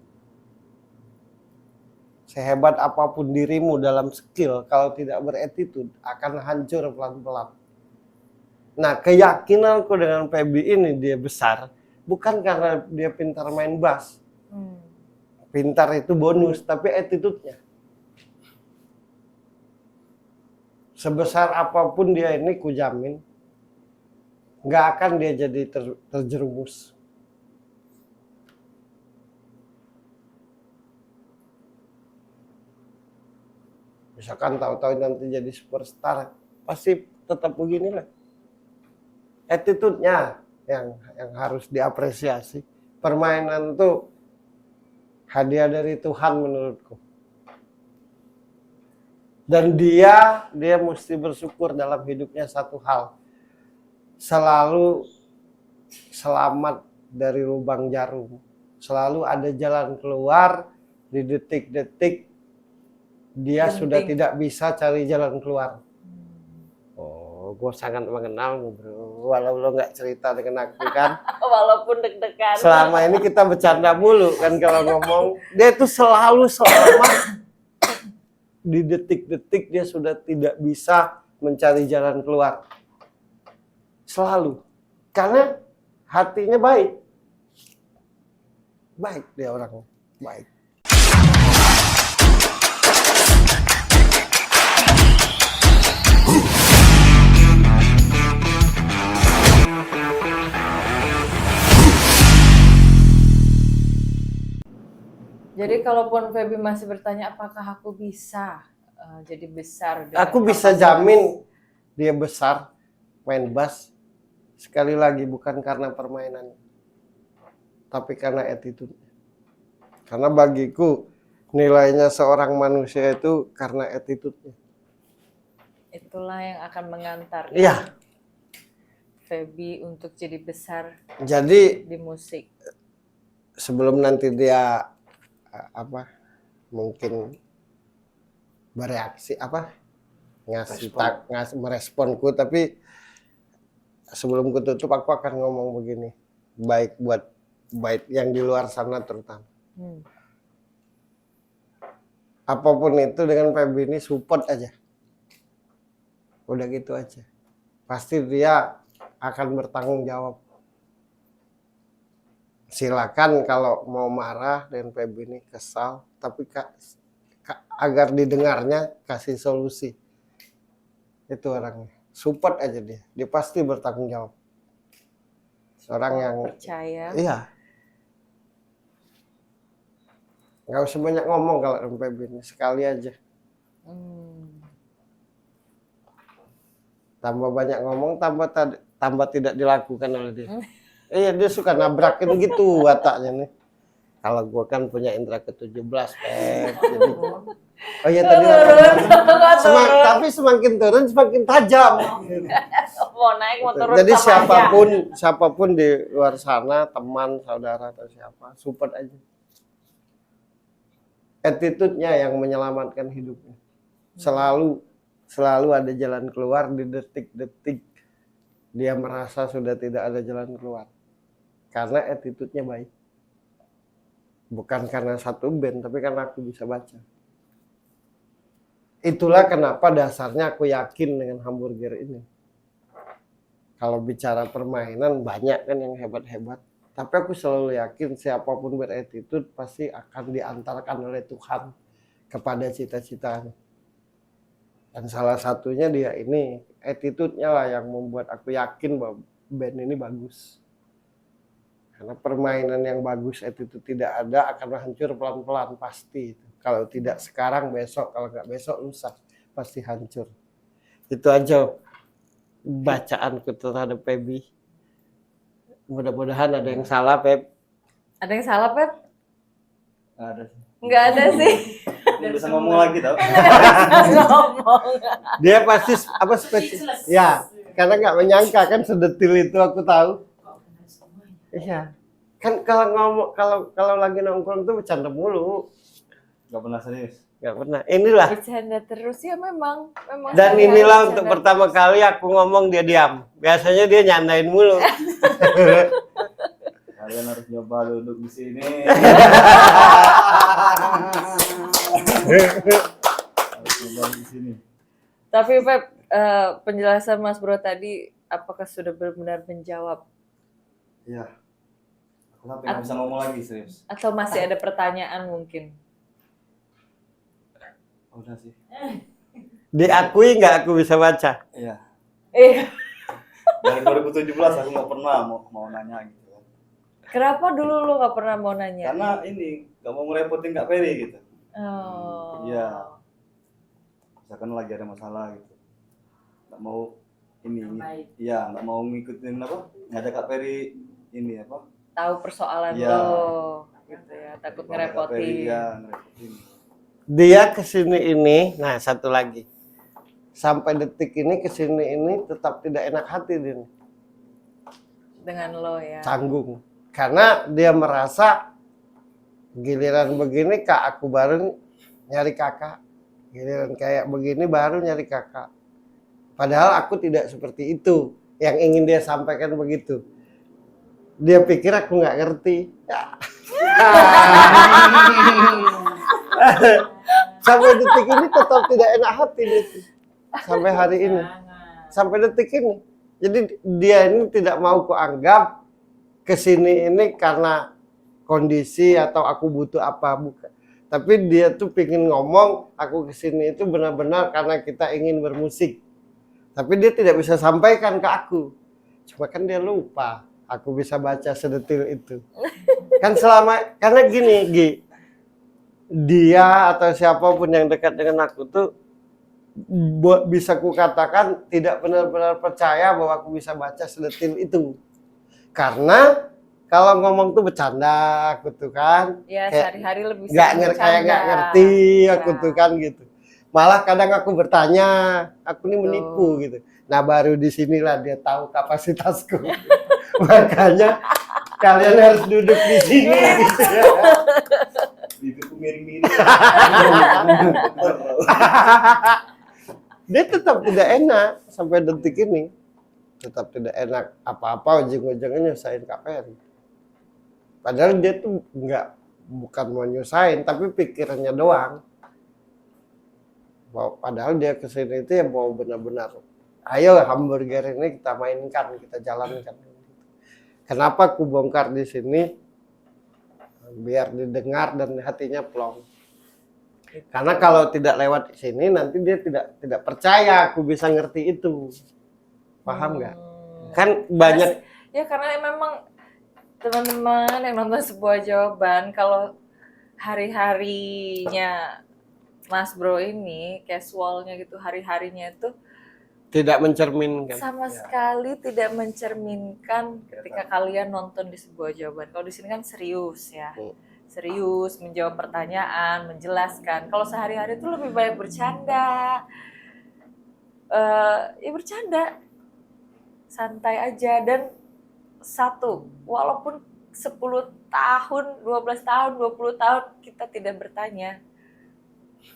Sehebat apapun dirimu dalam skill, kalau tidak berattitude akan hancur pelan-pelan. Nah, keyakinanku dengan Feby ini dia besar, bukan karena dia pintar main bass. Pintar itu bonus, tapi attitude-nya. Sebesar apapun dia ini, kujamin, nggak akan dia jadi terjerumus. Misalkan tahu-tahu nanti jadi superstar, pasti tetap beginilah. Attitude-nya yang harus diapresiasi. Permainan itu hadiah dari Tuhan menurutku. Dan dia mesti bersyukur dalam hidupnya satu hal. Selalu selamat dari lubang jarum. Selalu ada jalan keluar di detik-detik dia sudah tidak bisa cari jalan keluar. Oh, gue sangat mengenalmu, bro. Walau lo nggak cerita dengan aku kan. Walaupun deg-degan. Selama ini kita bercanda mulu kan kalau ngomong. Dia itu selalu selamat. Di detik-detik dia sudah tidak bisa mencari jalan keluar. Selalu. Karena hatinya baik. Baik dia orangnya. Baik. Jadi kalaupun Feby masih bertanya apakah aku bisa jadi besar? Aku bisa jamin dia besar main bass. Sekali lagi bukan karena permainan, tapi karena attitude. Karena bagiku nilainya seorang manusia itu karena attitude-nya. Itulah yang akan mengantar Feby untuk jadi besar. Jadi di musik. Sebelum nanti dia mungkin bereaksi ngasih meresponku, tapi sebelum ku tutup aku akan ngomong begini, baik buat yang di luar sana terutama. Apapun itu dengan Feby ini support aja, udah gitu aja, pasti dia akan bertanggung jawab. Silakan kalau mau marah dengan Feby ini, kesal, tapi agar didengarnya kasih solusi. Itu orangnya. Support aja dia pasti bertanggung jawab. Orang yang percaya. Iya. Nggak usah banyak ngomong kalau MPB ini, sekali aja. Tambah banyak ngomong, tambah tidak dilakukan oleh dia. Iya, dia suka nabrakin gitu wataknya nih. Kalau gua kan punya indra ke-17, Pep. Jadi, oh iya tadi tapi semakin turun semakin tajam. Mau naik mau turun Jadi sama aja. siapapun di luar sana, teman, saudara atau siapa, support aja. Attitude-nya yang menyelamatkan hidupnya. Selalu ada jalan keluar di detik-detik dia merasa sudah tidak ada jalan keluar. Karena attitude-nya baik. Bukan karena satu band, tapi karena aku bisa baca. Itulah kenapa dasarnya aku yakin dengan hamburger ini. Kalau bicara permainan banyak kan yang hebat-hebat. Tapi aku selalu yakin siapapun berattitude pasti akan diantarkan oleh Tuhan kepada cita-citanya. Dan salah satunya dia ini, attitude-nya lah yang membuat aku yakin bahwa band ini bagus. Karena permainan yang bagus attitude tidak ada akan hancur pelan-pelan pasti. Kalau tidak sekarang besok, kalau nggak besok lusa pasti hancur. Itu aja bacaanku terhadap Pebi. Mudah-mudahan ada yang salah, Pep. Ada yang salah, Pep? Nggak ada sih. Nggak ada sih. Ini bisa ngomong lagi tau. Ngomong. Dia pasti apa spesies? Ya, karena nggak menyangka kan sedetil itu aku tahu. Iya. Kan kalau ngomong kalau lagi nongkrong tuh bercanda mulu. Nggak pernah serius. Nggak pernah. Inilah. Bercanda terus ya memang Dan sehari-hari inilah bercanda untuk pertama kali aku ngomong dia diam. Biasanya dia nyandain mulu. Kalian harus nyoba duduk di sini. Harus nyoba di sini. Tapi Pep, penjelasan Mas Bro tadi apakah sudah benar-benar menjawab Iya. Aku sampai nggak bisa ngomong lagi serius. atau masih ada pertanyaan mungkin? Udah sih. Diakui nggak aku bisa baca? Iya. Eh, Dari 2017 aku nggak pernah mau nanya gitu kan. kenapa dulu lu nggak pernah mau nanya? Karena ini nggak mau ngerepotin Kak Peri gitu. Oh. Iya. Misalkan lagi ada masalah gitu. Nggak mau ini. Iya, nggak mau ngikutin apa? Ngajak Kak Peri ini apa? Tahu persoalan Iya. lo, gitu ya. Takut Ngajak Kak Peri, ngerepotin. iya, ngerepotin. Dia kesini ini, nah satu lagi. Sampai detik ini kesini ini tetap tidak enak hati dia. Dengan lo ya. Canggung. Karena dia merasa giliran begini kak aku baru nyari kakak. Giliran kayak begini baru nyari kakak. Padahal aku tidak seperti itu. Yang ingin dia sampaikan begitu. Dia pikir aku nggak ngerti. Ya. Sampai detik ini tetap tidak enak hati dia. Sampai hari ini. Sampai detik ini. Jadi dia ini tidak mau kuanggap kesini ini karena kondisi atau aku butuh apa, bukan. Tapi dia tuh pingin ngomong aku kesini itu benar-benar karena kita ingin bermusik. Tapi dia tidak bisa sampaikan ke aku. Cuma kan dia lupa aku bisa baca sedetil itu. Kan selama, karena gini Gi, dia atau siapapun yang dekat dengan aku tuh bisa kukatakan tidak benar-benar percaya bahwa aku bisa baca sedetil itu. Karena kalau ngomong tuh bercanda aku tuh kan. Ya sehari-hari lebih Kayak nggak ngerti aku tuh kan gitu. Malah kadang aku bertanya, aku ini menipu gitu. Nah baru disinilah dia tahu kapasitasku. Makanya kalian harus duduk di sini gitu ya. Bibirku miring-miring. Dia tetap tidak enak sampai detik ini. Tetap tidak enak apa-apa, ujung-ujungnya nyusahin Kak Peri. Padahal dia tuh bukan mau nyusahin, tapi pikirannya doang. Padahal dia kesini itu ya mau benar-benar, ayo hamburger ini kita mainkan, kita jalankan. Kenapa aku bongkar di sini? Biar didengar dan hatinya plong. Karena kalau tidak lewat sini nanti dia tidak percaya aku bisa ngerti itu. Paham nggak? Kan banyak. Ya karena memang teman-teman yang nonton sebuah jawaban, kalau hari-harinya Mas Bro ini, casualnya gitu, hari-harinya itu Tidak mencerminkan. sama sekali tidak mencerminkan ketika kalian nonton di sebuah jawaban. Kalau di sini kan serius ya. Serius, menjawab pertanyaan, menjelaskan. Kalau sehari-hari itu lebih banyak bercanda. Ya bercanda. Santai aja. Dan satu, walaupun 10 tahun, 12 tahun, 20 tahun kita tidak bertanya,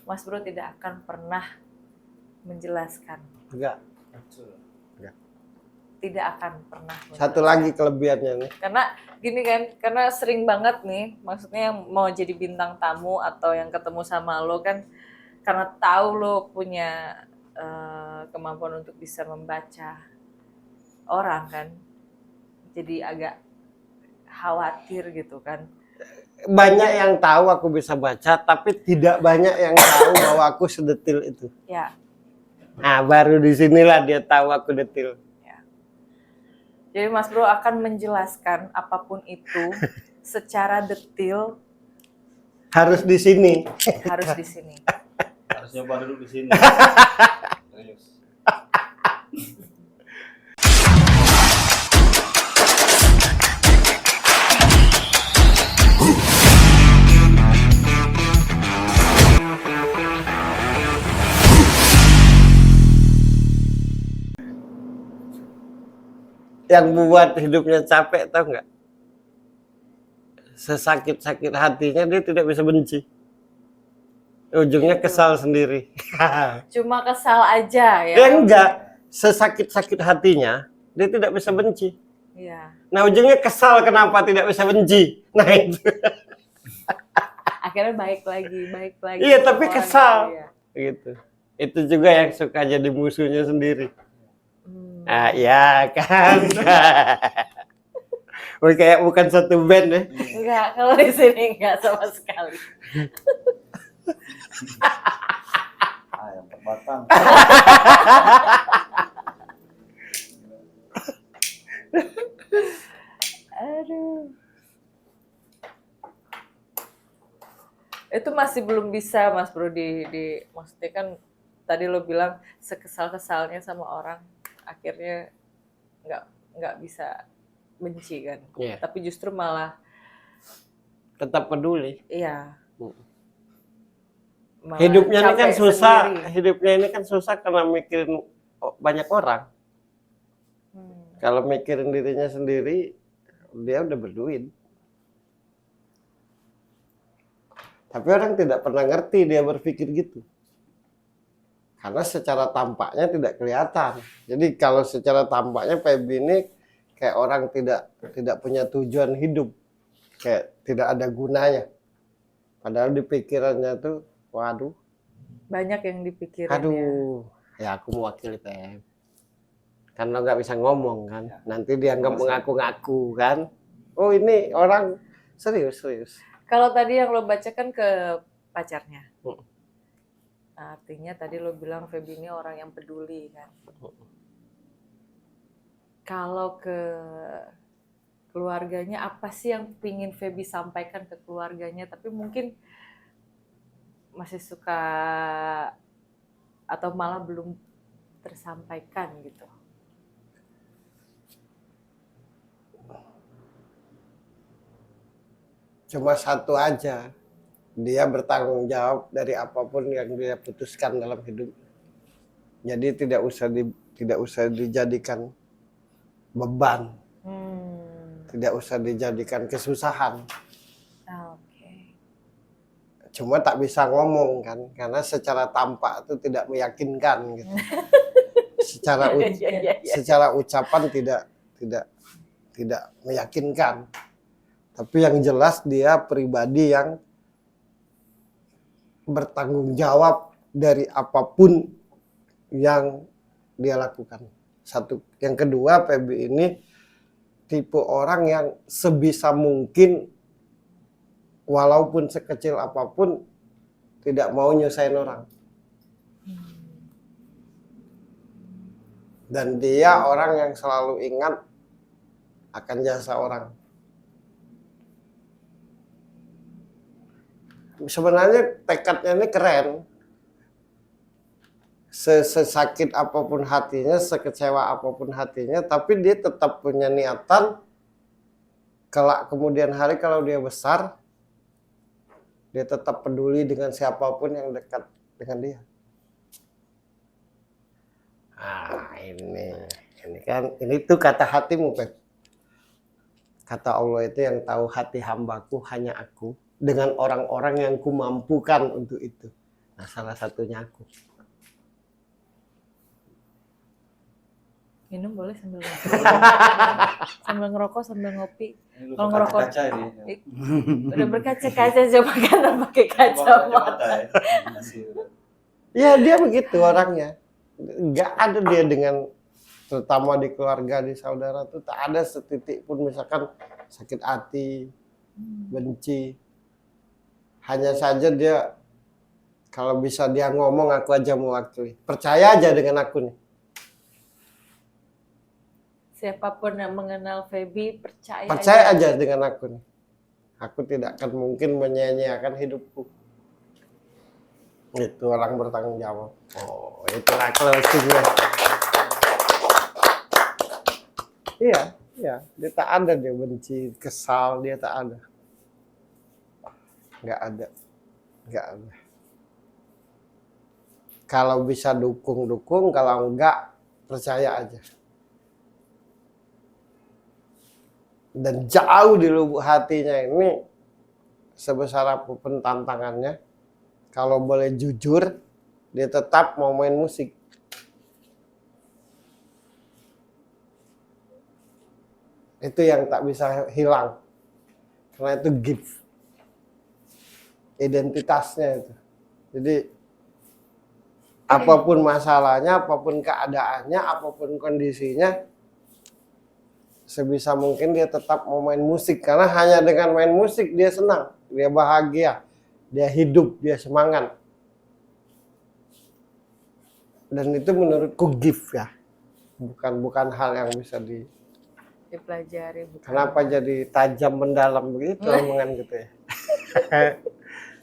Mas Bro tidak akan pernah menjelaskan. Enggak. Tidak akan pernah menjelaskan. Satu lagi kelebihannya nih. Karena gini kan, karena sering banget nih, maksudnya yang mau jadi bintang tamu atau yang ketemu sama lo kan, karena tahu lo punya kemampuan untuk bisa membaca orang kan, jadi agak khawatir gitu kan. Banyak yang tahu aku bisa baca, tapi tidak banyak yang tahu bahwa aku sedetil itu. Ya, Nah, baru disinilah dia tahu aku detil. jadi Mas Bro akan menjelaskan apapun itu secara detil, Harus di sini. harus di sini. Harus nyoba dulu di sini. Serius. Yang membuat hidupnya capek, tahu nggak? Sesakit-sakit hatinya dia tidak bisa benci. Ujungnya kesal sendiri. Cuma kesal aja ya. Dia enggak. Sesakit-sakit hatinya dia tidak bisa benci. Iya. Nah, ujungnya kesal kenapa tidak bisa benci. Nah, itu. Akhirnya baik lagi. Iya, tapi Orang, kesal. iya. Gitu. Itu juga yang suka jadi musuhnya sendiri. Hmm. Ah, ya kan. Wih, kayak bukan satu band ya. Enggak, kalau di sini enggak sama sekali. Ayam terbatang. Aduh. Itu masih belum bisa Mas Bro maksudnya kan tadi lo bilang sekesal-kesalnya sama orang akhirnya nggak bisa benci kan. Iya. Tapi justru malah Tetap peduli. iya. Malah Hidupnya ini kan capek susah. sendiri. Hidupnya ini kan susah karena mikirin banyak orang. Kalau mikirin dirinya sendiri, dia udah berduit. Tapi orang tidak pernah ngerti dia berpikir gitu. Karena secara tampaknya tidak kelihatan. Jadi kalau secara tampaknya Feby ini kayak orang tidak punya tujuan hidup. Kayak tidak ada gunanya. Padahal di pikirannya tuh, waduh, Banyak yang dipikirin ya. aduh, ya aku mewakili Feby. Karena nggak bisa ngomong kan. Nanti dianggap mengaku-ngaku kan. Oh ini orang serius. Kalau tadi yang lo bacakan ke pacarnya. Artinya tadi lo bilang Feby ini orang yang peduli kan. Kalau ke keluarganya apa sih yang pingin Feby sampaikan ke keluarganya tapi mungkin masih suka atau malah belum tersampaikan gitu. Cuma satu aja, dia bertanggung jawab dari apapun yang dia putuskan dalam hidup. Jadi tidak usah dijadikan beban, tidak usah dijadikan kesusahan. Oke. Cuma tak bisa ngomong kan, karena secara tampak itu tidak meyakinkan gitu. Secara ucapan tidak meyakinkan. Tapi yang jelas dia pribadi yang bertanggung jawab dari apapun yang dia lakukan. Satu. Yang kedua, Feby ini tipe orang yang sebisa mungkin walaupun sekecil apapun tidak mau nyusahin orang. Dan dia orang yang selalu ingat akan jasa orang. sebenarnya tekadnya ini keren. Sesakit apapun hatinya, sekecewa apapun hatinya, tapi dia tetap punya niatan kelak kemudian hari kalau dia besar, dia tetap peduli dengan siapapun yang dekat dengan dia. Ini kan, ini tuh kata hatimu, Pep. Kata Allah itu yang tahu hati hambaku hanya aku, dengan orang-orang yang kumampukan untuk itu. Nah, salah satunya aku. Minum boleh sambil ngopi. Sambil ngerokok, sambil ngopi. Ini lu Kalau berkaca ngerokok- kaca ini. Udah berkaca-kaca coba kan pakai kacamata. ya. Masih. Ya dia begitu orangnya. Nggak ada dia dengan, terutama di keluarga, di saudara tuh tak ada setitik pun misalkan sakit hati, benci. Hanya saja dia kalau bisa dia ngomong aku aja mewakili. Percaya aja dengan aku nih. Siapapun yang mengenal Feby Percaya aja dengan aku nih. Aku tidak akan mungkin menyia-nyiakan hidupku. Itu orang bertanggung jawab. Oh, itulah closingnya. Iya. Dia tak ada, dia benci, kesal, dia tak ada. Nggak ada. Kalau bisa dukung, kalau enggak, percaya aja. Dan jauh di lubuk hatinya ini, sebesar apapun tantangannya, kalau boleh jujur, dia tetap mau main musik. Itu yang tak bisa hilang. Karena itu gift. Identitasnya itu. Jadi, apapun masalahnya, apapun keadaannya, apapun kondisinya, sebisa mungkin dia tetap mau main musik. Karena hanya dengan main musik dia senang, dia bahagia, dia hidup, dia semangat. Dan itu menurutku gift ya. Bukan hal yang bisa dipelajari. Kenapa jadi tajam mendalam begitu omongan gitu ya.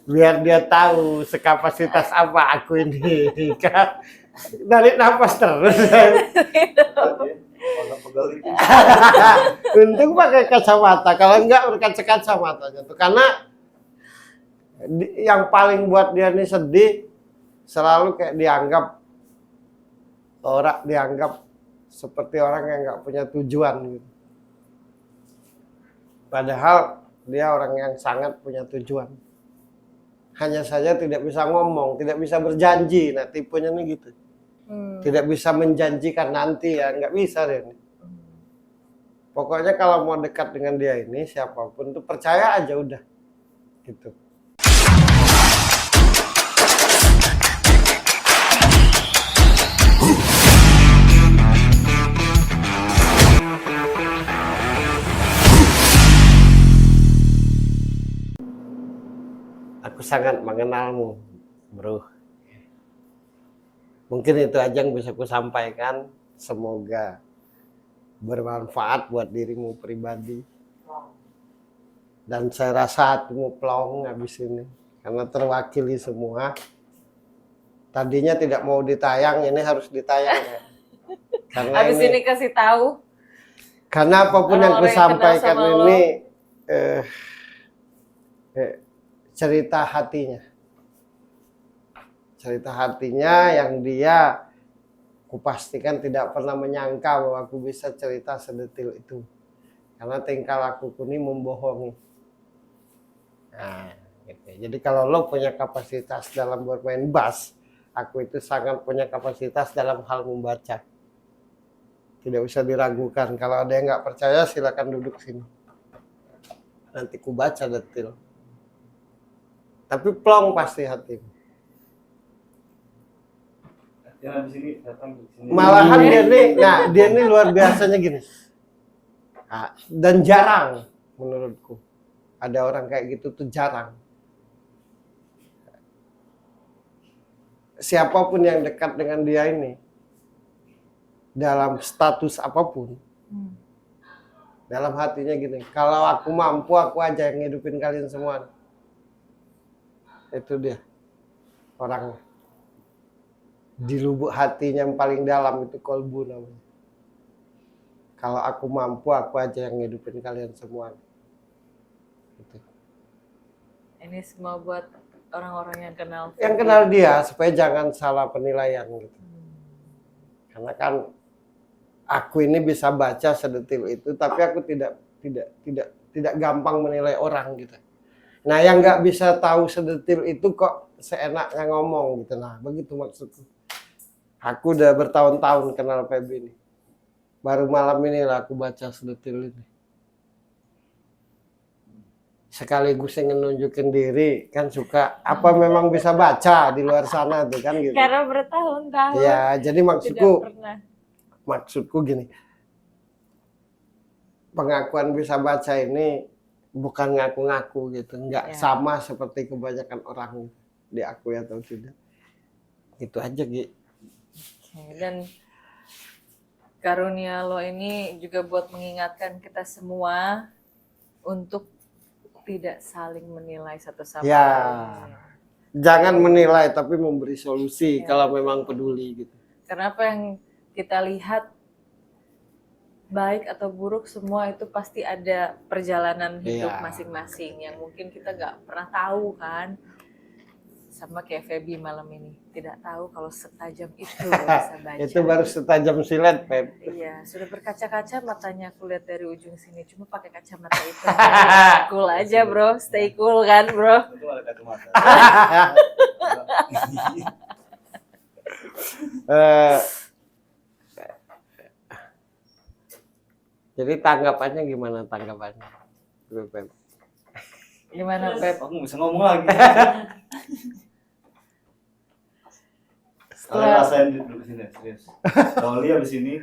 Biar dia tahu sekapasitas apa aku ini. Tarik nafas terus. Untung pakai kacamata, kalau enggak berkaca-kaca matanya tuh. Karena yang paling buat dia nih sedih, selalu kayak dianggap seperti orang yang nggak punya tujuan gitu. Padahal dia orang yang sangat punya tujuan. Hanya saja tidak bisa ngomong, tidak bisa berjanji. Nah tipenya nih gitu. Tidak bisa menjanjikan nanti ya, nggak bisa deh. Pokoknya kalau mau dekat dengan dia ini, siapapun tuh percaya aja udah. Gitu. Aku sangat mengenalmu, bro. Mungkin itu aja yang bisa aku sampaikan. Semoga bermanfaat buat dirimu pribadi. Dan saya rasa hatimu plong habis ini. Karena terwakili semua. Tadinya tidak mau ditayang, ini harus ditayang ya. Karena habis ini kasih tahu. Karena apapun yang aku sampaikan ini cerita hatinya. Cerita hatinya yang dia kupastikan tidak pernah menyangka bahwa aku bisa cerita sedetil itu. Karena tingkah lakuku ini membohongi. Nah, gitu. Jadi kalau lo punya kapasitas dalam bermain bass, aku itu sangat punya kapasitas dalam hal membaca. Tidak usah diragukan. Kalau ada yang nggak percaya, silakan duduk sini. Nanti ku baca detil. Tapi plong pasti hatimu. Ya, di sini datang di sini. Malahan dia nih luar biasanya gini. Nah, dan jarang menurutku. Ada orang kayak gitu tuh jarang. Siapapun yang dekat dengan dia ini, dalam status apapun, dalam hatinya gini, kalau aku mampu, aku aja yang ngidupin kalian semua. Itu dia. Orang di lubuk hatinya yang paling dalam itu kolbu namanya. Kalau aku mampu, aku aja yang ngidupin kalian semua. Gitu. Ini semua buat orang-orang yang kenal. Yang kenal dia supaya jangan salah penilaian gitu. Karena kan aku ini bisa baca sedetil itu, tapi aku tidak gampang menilai orang gitu. Nah, yang nggak bisa tahu sedetil itu kok seenaknya ngomong gitu. Nah, begitu maksudku. Aku udah bertahun-tahun kenal Feby ini. Baru malam ini lah aku baca sedetil ini. Sekaligus ingin nunjukin diri, kan suka apa memang bisa baca di luar sana tuh kan gitu. Karena bertahun-tahun. Ya, jadi Tidak pernah. maksudku gini. Pengakuan bisa baca ini bukan ngaku-ngaku gitu, nggak Ya. sama seperti kebanyakan orang diakui atau tidak. Itu aja Gi. Oke, dan karunia lo ini juga buat mengingatkan kita semua untuk tidak saling menilai satu sama Ya. lain. Jangan menilai tapi memberi solusi Ya. kalau memang peduli gitu. Karena apa yang kita lihat baik atau buruk semua itu pasti ada perjalanan hidup Iya. masing-masing yang mungkin kita nggak pernah tahu kan. Sama kayak Feby malam ini, tidak tahu kalau setajam itu lo bisa baca. Itu baru setajam silet, Pep. Iya, sudah berkaca-kaca matanya aku lihat dari ujung sini, cuma pakai kacamata itu. Cool aja bro, stay cool kan bro. Itu ada kacamata. Eh, jadi tanggapannya gimana tanggapannya? Pep? Gimana Pep? Aku nggak bisa ngomong lagi. Kalian Setelah, rasain duduk sini, serius. Loli abis ini.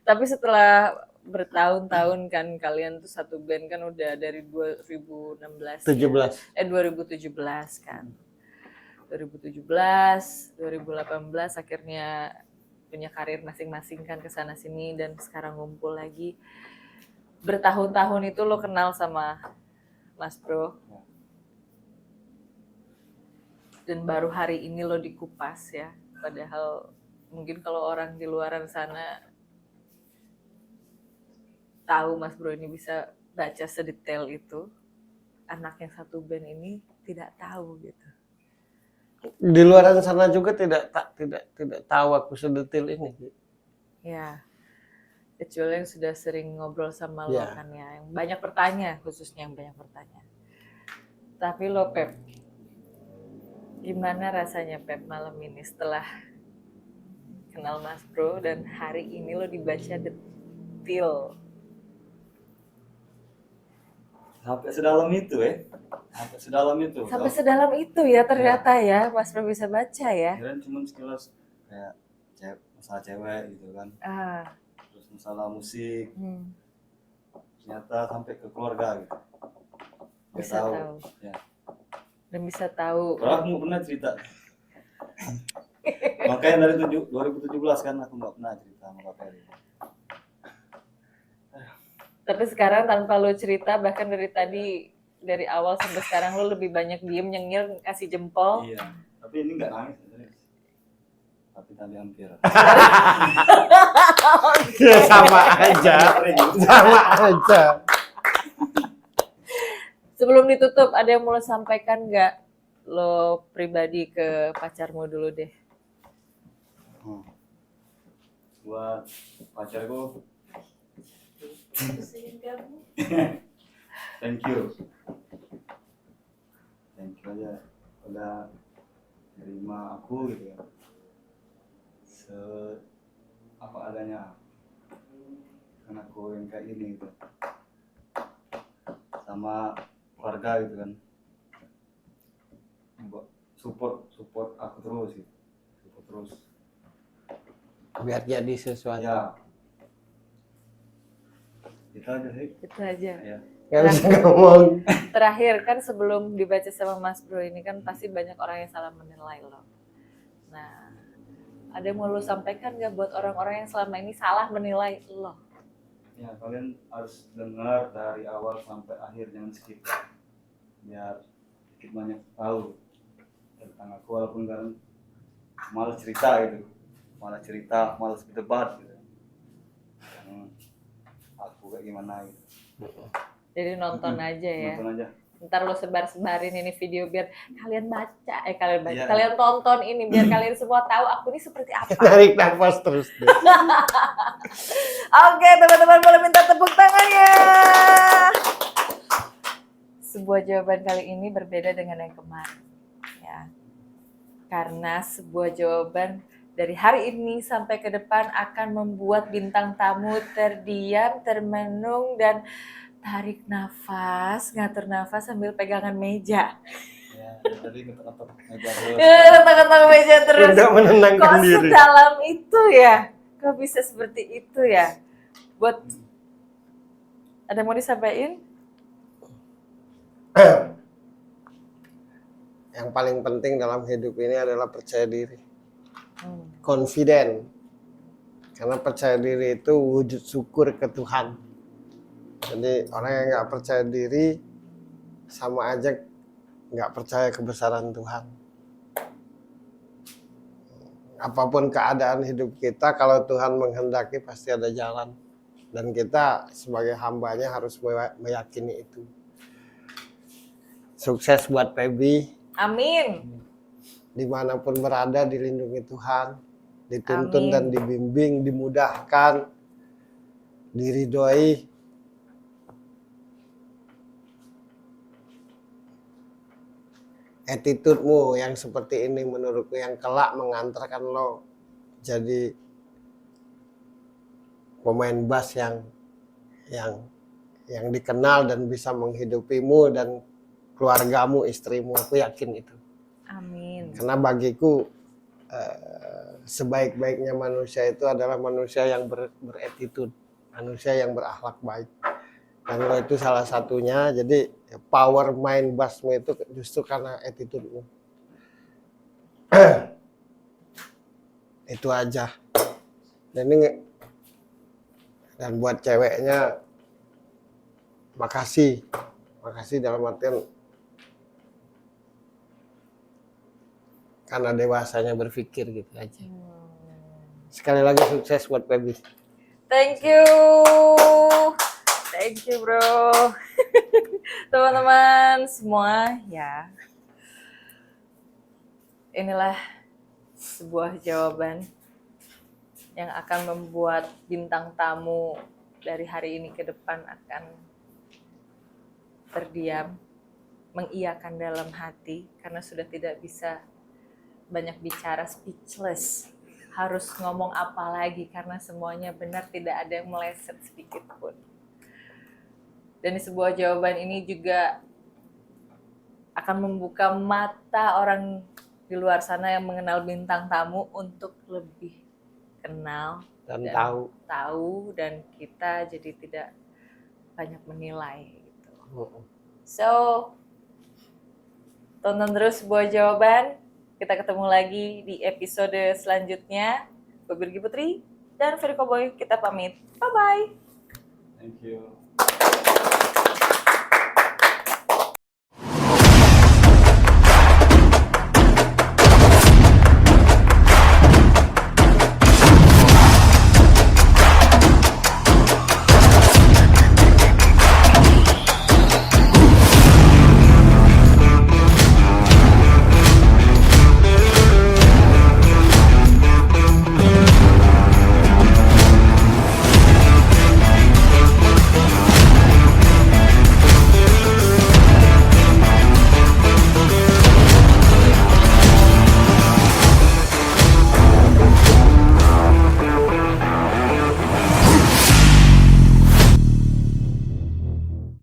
tapi setelah bertahun-tahun kan kalian tuh satu band kan udah dari 2016 17. ya? 2017 kan. 2017, 2018 akhirnya punya karir masing-masing kan kesana sini dan sekarang ngumpul lagi. Bertahun-tahun itu lo kenal sama Mas Bro. Dan baru hari ini lo dikupas ya. Padahal mungkin kalau orang di luaran sana tahu Mas Bro ini bisa baca sedetail itu, anak yang satu band ini tidak tahu gitu. Di luar sana juga tidak tahu aku sedetil ini. Ya, kecuali yang sudah sering ngobrol sama lo Ya. kan ya, yang banyak bertanya, khususnya yang banyak bertanya. Tapi lo Pep, gimana rasanya Pep malam ini setelah kenal Mas Bro dan hari ini lo dibaca detil? Sampai sedalam itu Sampai sedalam itu. Sampai sedalam itu ya ternyata ya Mas Bro bisa baca ya. Kirain cuma sekilas kayak masalah cewek gitu kan. Ah, Terus masalah musik. hmm, Ternyata sampai ke keluarga gitu. Nggak bisa tahu. Ya. Dan bisa tahu. Padahal aku nggak pernah cerita. Makanya dari 2017 kan aku nggak pernah cerita sama Kak Ferry. Tapi sekarang tanpa lo cerita, bahkan dari awal sampai sekarang lo lebih banyak diem, nyengir, kasih jempol. Iya. Tapi ini nggak nangis sebenarnya. Tapi tadi hampir. Ya, sama aja. Sama aja. Sebelum ditutup, ada yang mau lo sampaikan nggak lo pribadi ke pacarmu dulu deh? Buat pacarku, thank you aja udah terima aku gitu ya, apa adanya, kan aku yang kayak gini gitu, sama keluarga gitu kan, buat support aku terus gitu, support terus Biar jadi sesuatu. ya. Itu aja sih Itu aja. ya. Gak bisa ngomong. Terakhir kan sebelum dibaca sama Mas Bro ini kan pasti banyak orang yang salah menilai lo. Nah, ada yang mau lo sampaikan nggak buat orang-orang yang selama ini salah menilai lo? Ya, kalian harus dengar dari awal sampai akhir, jangan skip. biar sedikit banyak tahu tentang aku, walaupun kan malas cerita gitu, malas berdebat gitu. Aku kayak gimana gitu. Jadi nonton aja ya. Nonton aja. Ntar lo sebar-sebarin ini video biar kalian baca, Iya. kalian tonton ini biar kalian semua tahu aku ini seperti apa. Narik nafas terus deh. Oke, teman-teman boleh minta tepuk tangannya. Sebuah jawaban kali ini berbeda dengan yang kemarin. Ya. Karena sebuah jawaban dari hari ini sampai ke depan akan membuat bintang tamu terdiam, termenung, dan tarik nafas, ngatur nafas sambil pegangan meja. Ya, tadi ketok-ketok meja terus. Ketok-ketok meja terus. Untuk menenangkan Kok diri. sedalam itu ya? Kok bisa seperti itu ya? Buat ada yang mau disampaikan? Yang paling penting dalam hidup ini adalah percaya diri. Confident. Karena percaya diri itu wujud syukur ke Tuhan. Jadi orang yang nggak percaya diri sama aja nggak percaya kebesaran Tuhan. Apapun keadaan hidup kita, kalau Tuhan menghendaki pasti ada jalan. Dan kita sebagai hambanya harus meyakini itu. Sukses buat Feby. Amin. Dimanapun berada dilindungi Tuhan. Dituntun Amin. dan dibimbing, dimudahkan, diridhoi. Attitude-mu yang seperti ini menurutku yang kelak mengantarkan lo jadi pemain bass yang dikenal dan bisa menghidupimu dan keluargamu, istrimu. Aku yakin itu. Amin. Karena bagiku sebaik-baiknya manusia itu adalah manusia yang beretitude, manusia yang berakhlak baik. Dan lo itu salah satunya. Jadi power main bassmu itu justru karena attitude-mu. Itu aja. Dan buat ceweknya makasih dalam artian karena dewasanya berpikir gitu aja. Sekali lagi sukses buat Feby. Thank you. Thank you, bro. Teman-teman semua, ya. Inilah sebuah jawaban yang akan membuat bintang tamu dari hari ini ke depan akan terdiam, mengiyakan dalam hati karena sudah tidak bisa banyak bicara, speechless. Harus ngomong apa lagi karena semuanya benar, tidak ada yang meleset sedikit pun. Dan di sebuah jawaban ini juga akan membuka mata orang di luar sana yang mengenal bintang tamu untuk lebih kenal Dan tahu dan kita jadi tidak banyak menilai gitu. So, tonton terus sebuah jawaban. Kita ketemu lagi di episode selanjutnya. Gue Birgi Putri dan Ferry Koboy, kita pamit. Bye-bye. Thank you.